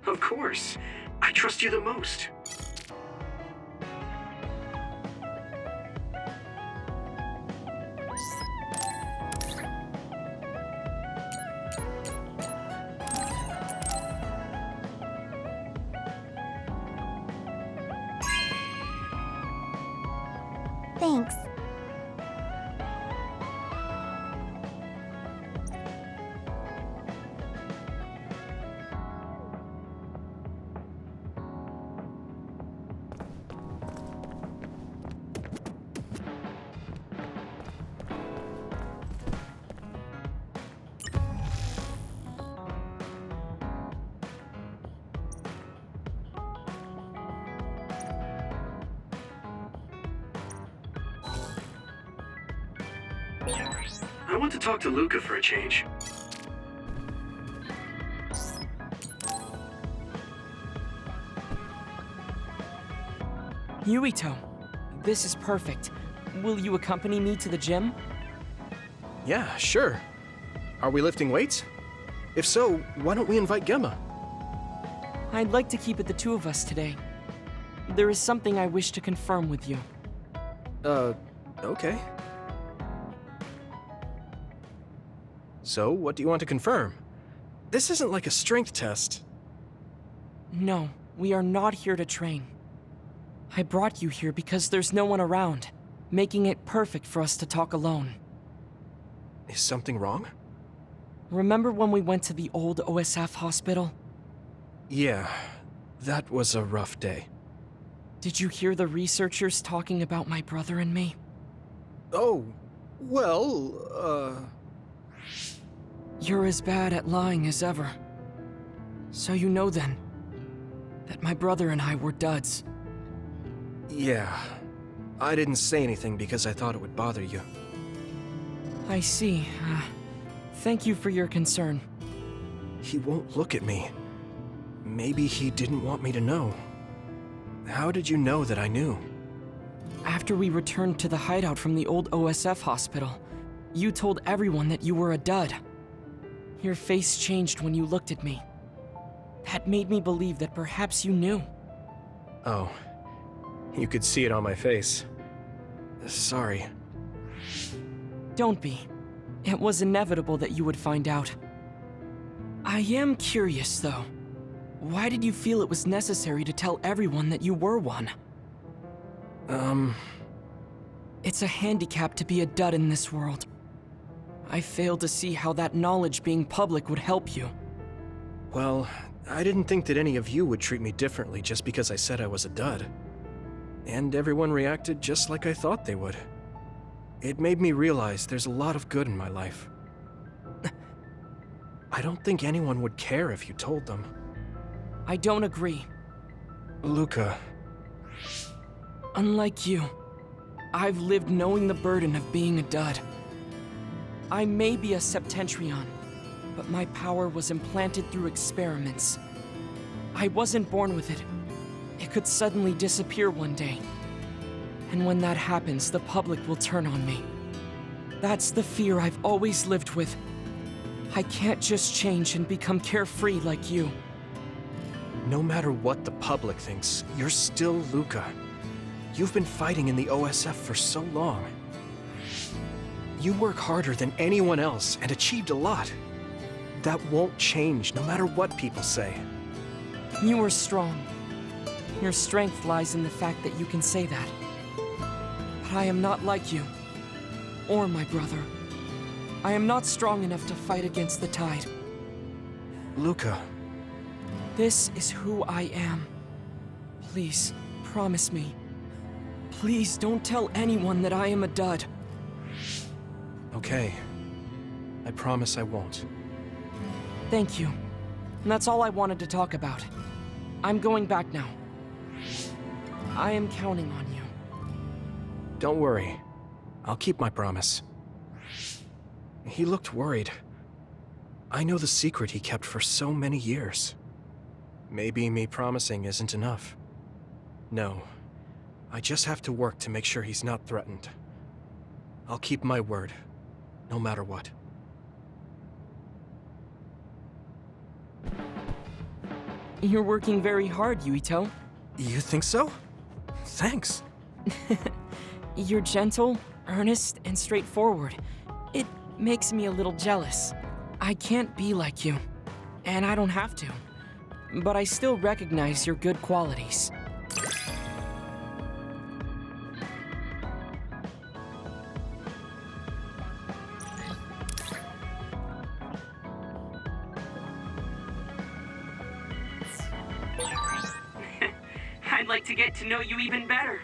Of course. I trust you the most. Thanks. I want to talk to Luca for a change. Yuito, this is perfect. Will you accompany me to the gym? Yeah, sure. Are we lifting weights? If so, why don't we invite Gemma? I'd like to keep it the two of us today. There is something I wish to confirm with you. Okay. So, what do you want to confirm? This isn't like a strength test. No, we are not here to train. I brought you here because there's no one around, making it perfect for us to talk alone. Is something wrong? Remember when we went to the old OSF hospital? Yeah, that was a rough day. Did you hear the researchers talking about my brother and me? Oh, well, You're as bad at lying as ever. So you know then, that my brother and I were duds. Yeah. I didn't say anything because I thought it would bother you. I see. Thank you for your concern. He won't look at me. Maybe he didn't want me to know. How did you know that I knew? After we returned to the hideout from the old OSF hospital, you told everyone that you were a dud. Your face changed when you looked at me. That made me believe that perhaps you knew. Oh. You could see it on my face. Sorry. Don't be. It was inevitable that you would find out. I am curious, though. Why did you feel it was necessary to tell everyone that you were one? It's a handicap to be a dud in this world. I fail to see how that knowledge being public would help you. Well, I didn't think that any of you would treat me differently just because I said I was a dud. And everyone reacted just like I thought they would. It made me realize there's a lot of good in my life. I don't think anyone would care if you told them. I don't agree. Luca. Unlike you, I've lived knowing the burden of being a dud. I may be a Septentrion, but my power was implanted through experiments. I wasn't born with it. It could suddenly disappear one day. And when that happens, the public will turn on me. That's the fear I've always lived with. I can't just change and become carefree like you. No matter what the public thinks, you're still Luca. You've been fighting in the OSF for so long. You work harder than anyone else and achieved a lot. That won't change no matter what people say. You are strong. Your strength lies in the fact that you can say that. But I am not like you, or my brother. I am not strong enough to fight against the tide. Luca. This is who I am. Please, promise me. Please don't tell anyone that I am a dud. Okay. I promise I won't. Thank you. And that's all I wanted to talk about. I'm going back now. I am counting on you. Don't worry. I'll keep my promise. He looked worried. I know the secret he kept for so many years. Maybe me promising isn't enough. No. I just have to work to make sure he's not threatened. I'll keep my word, no matter what. You're working very hard, Yuito. You think so? Thanks. You're gentle, earnest, and straightforward. It makes me a little jealous. I can't be like you, and I don't have to. But I still recognize your good qualities. I'd like to get to know you even better.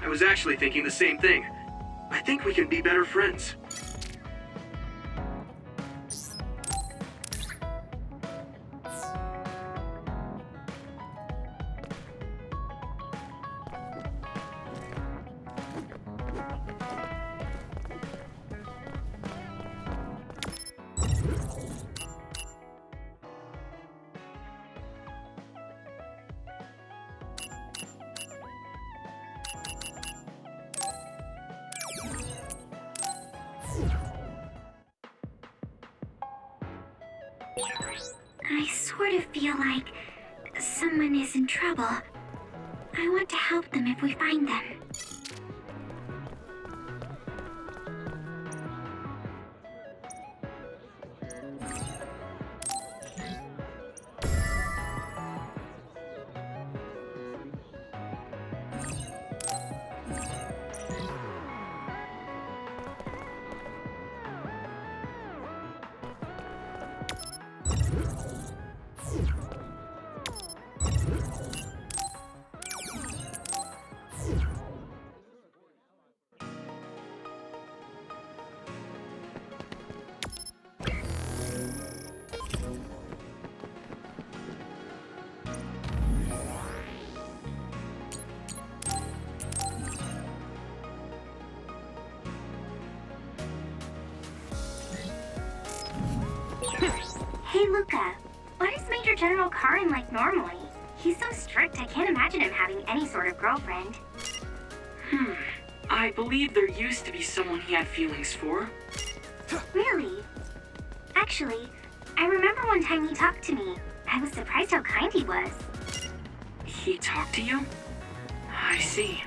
I was actually thinking the same thing. I think we can be better friends. I sort of feel like someone is in trouble. I want to help them if we find them. Hey Luca, what is Major General Karin like normally? He's so strict, I can't imagine him having any sort of girlfriend. I believe there used to be someone he had feelings for. Really? Actually, I remember one time he talked to me. I was surprised how kind he was. He talked to you? I see.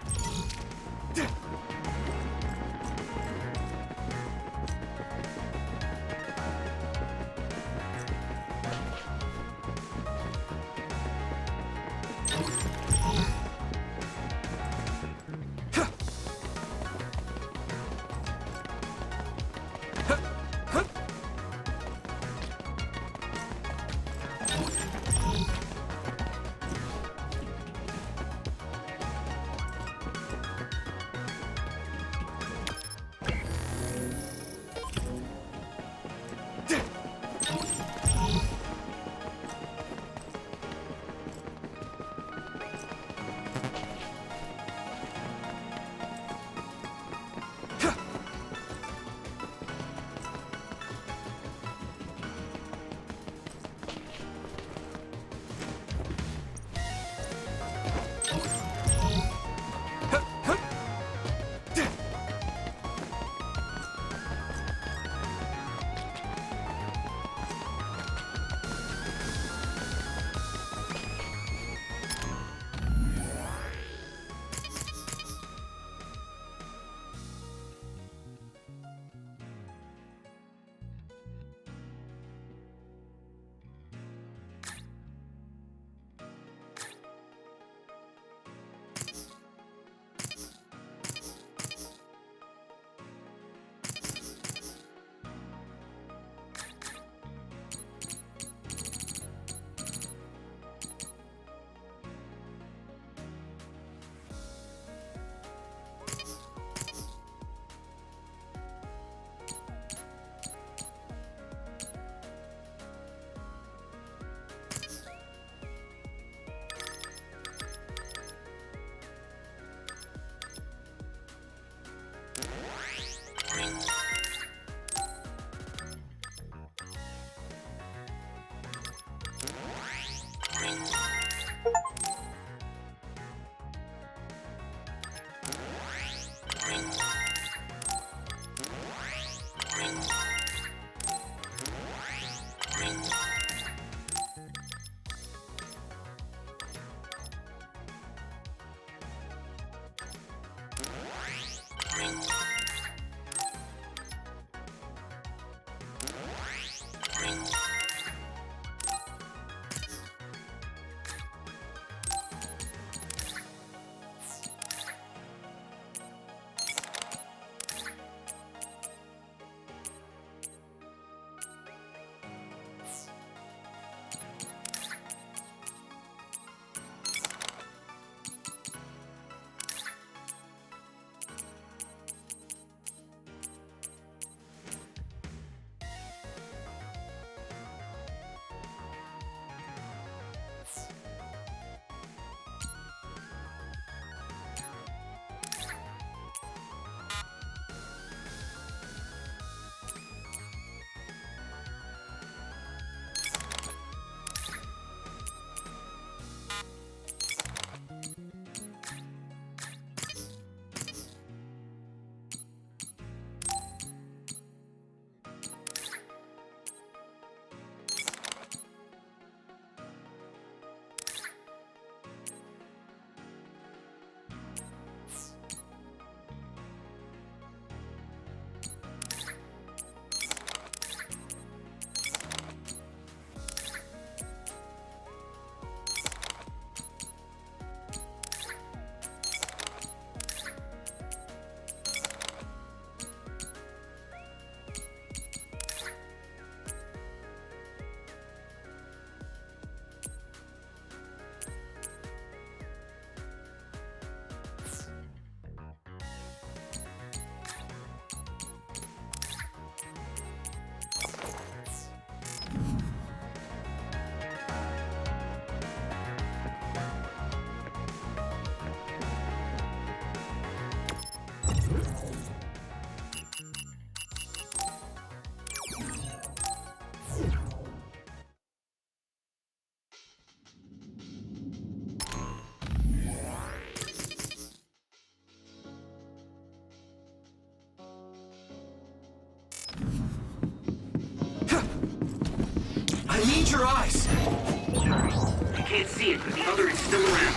your eyes! I can't see it, but the other is still around.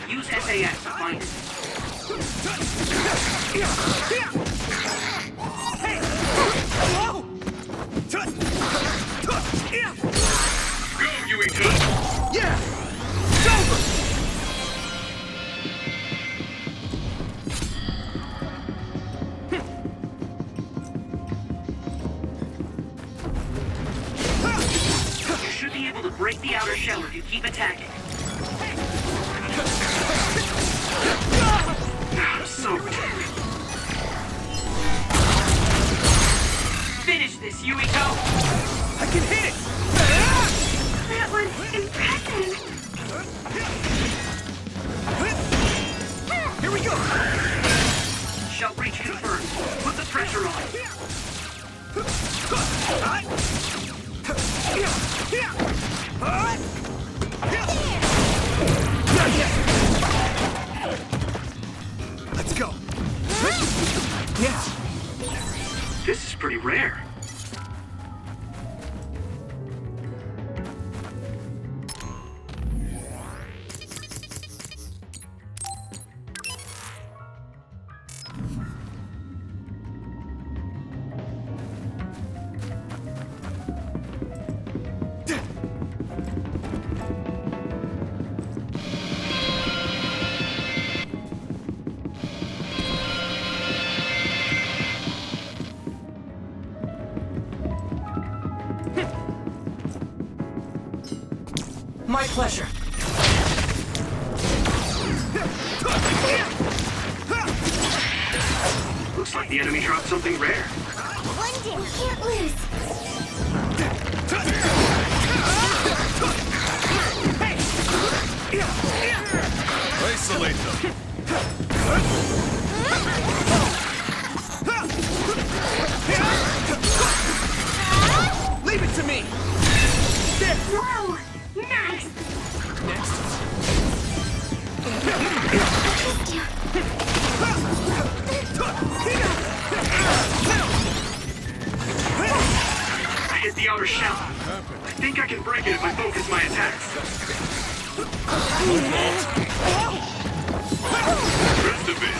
Use SAS to find it. Hey! Whoa! Go, Yuito! Yeah! It's over! You should be able to break the outer shell if you keep attacking. I'm soaked. Finish this, Yuito! I can hit it! That was impressive. Here we go! Shell breach confirmed. Put the pressure on. Let's go! Yes! This is pretty rare. My pleasure. Looks like the enemy dropped something rare. One day, can't lose. Isolate them. Leave it to me! Whoa! Nice! Next. I hit the outer shell. I think I can break it if I focus my attacks. Rest of it.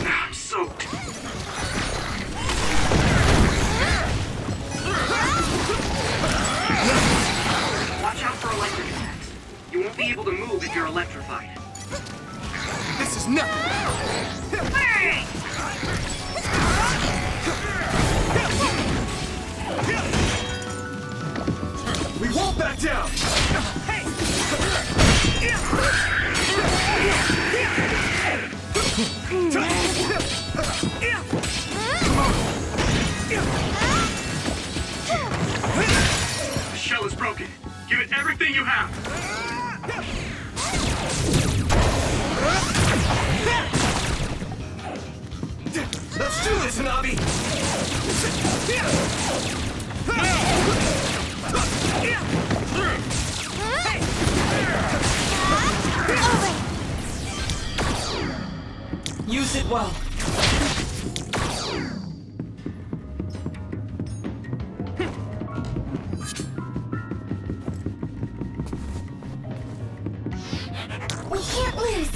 I'm soaked. Watch out for electric attacks. You won't be able to move if you're electrified. This is nothing! Hey! We won't back down! The shell is broken. Give it everything you have. Let's do this, Hanabi! Use it well. We can't lose.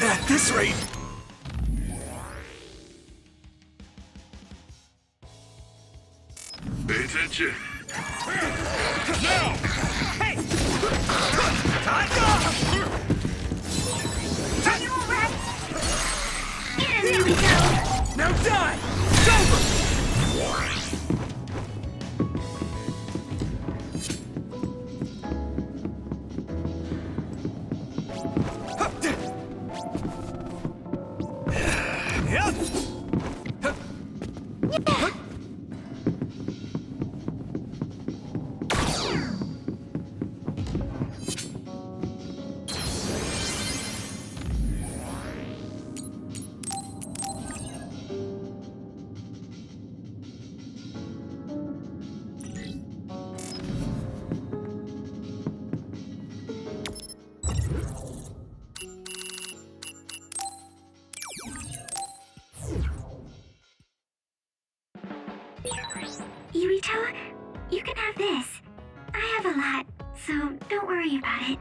At this rate... Pay attention. Now! Hey! Are you alright? Get in, Yuito! Now die! It's over! Yuito, you can have this. I have a lot, so don't worry about it.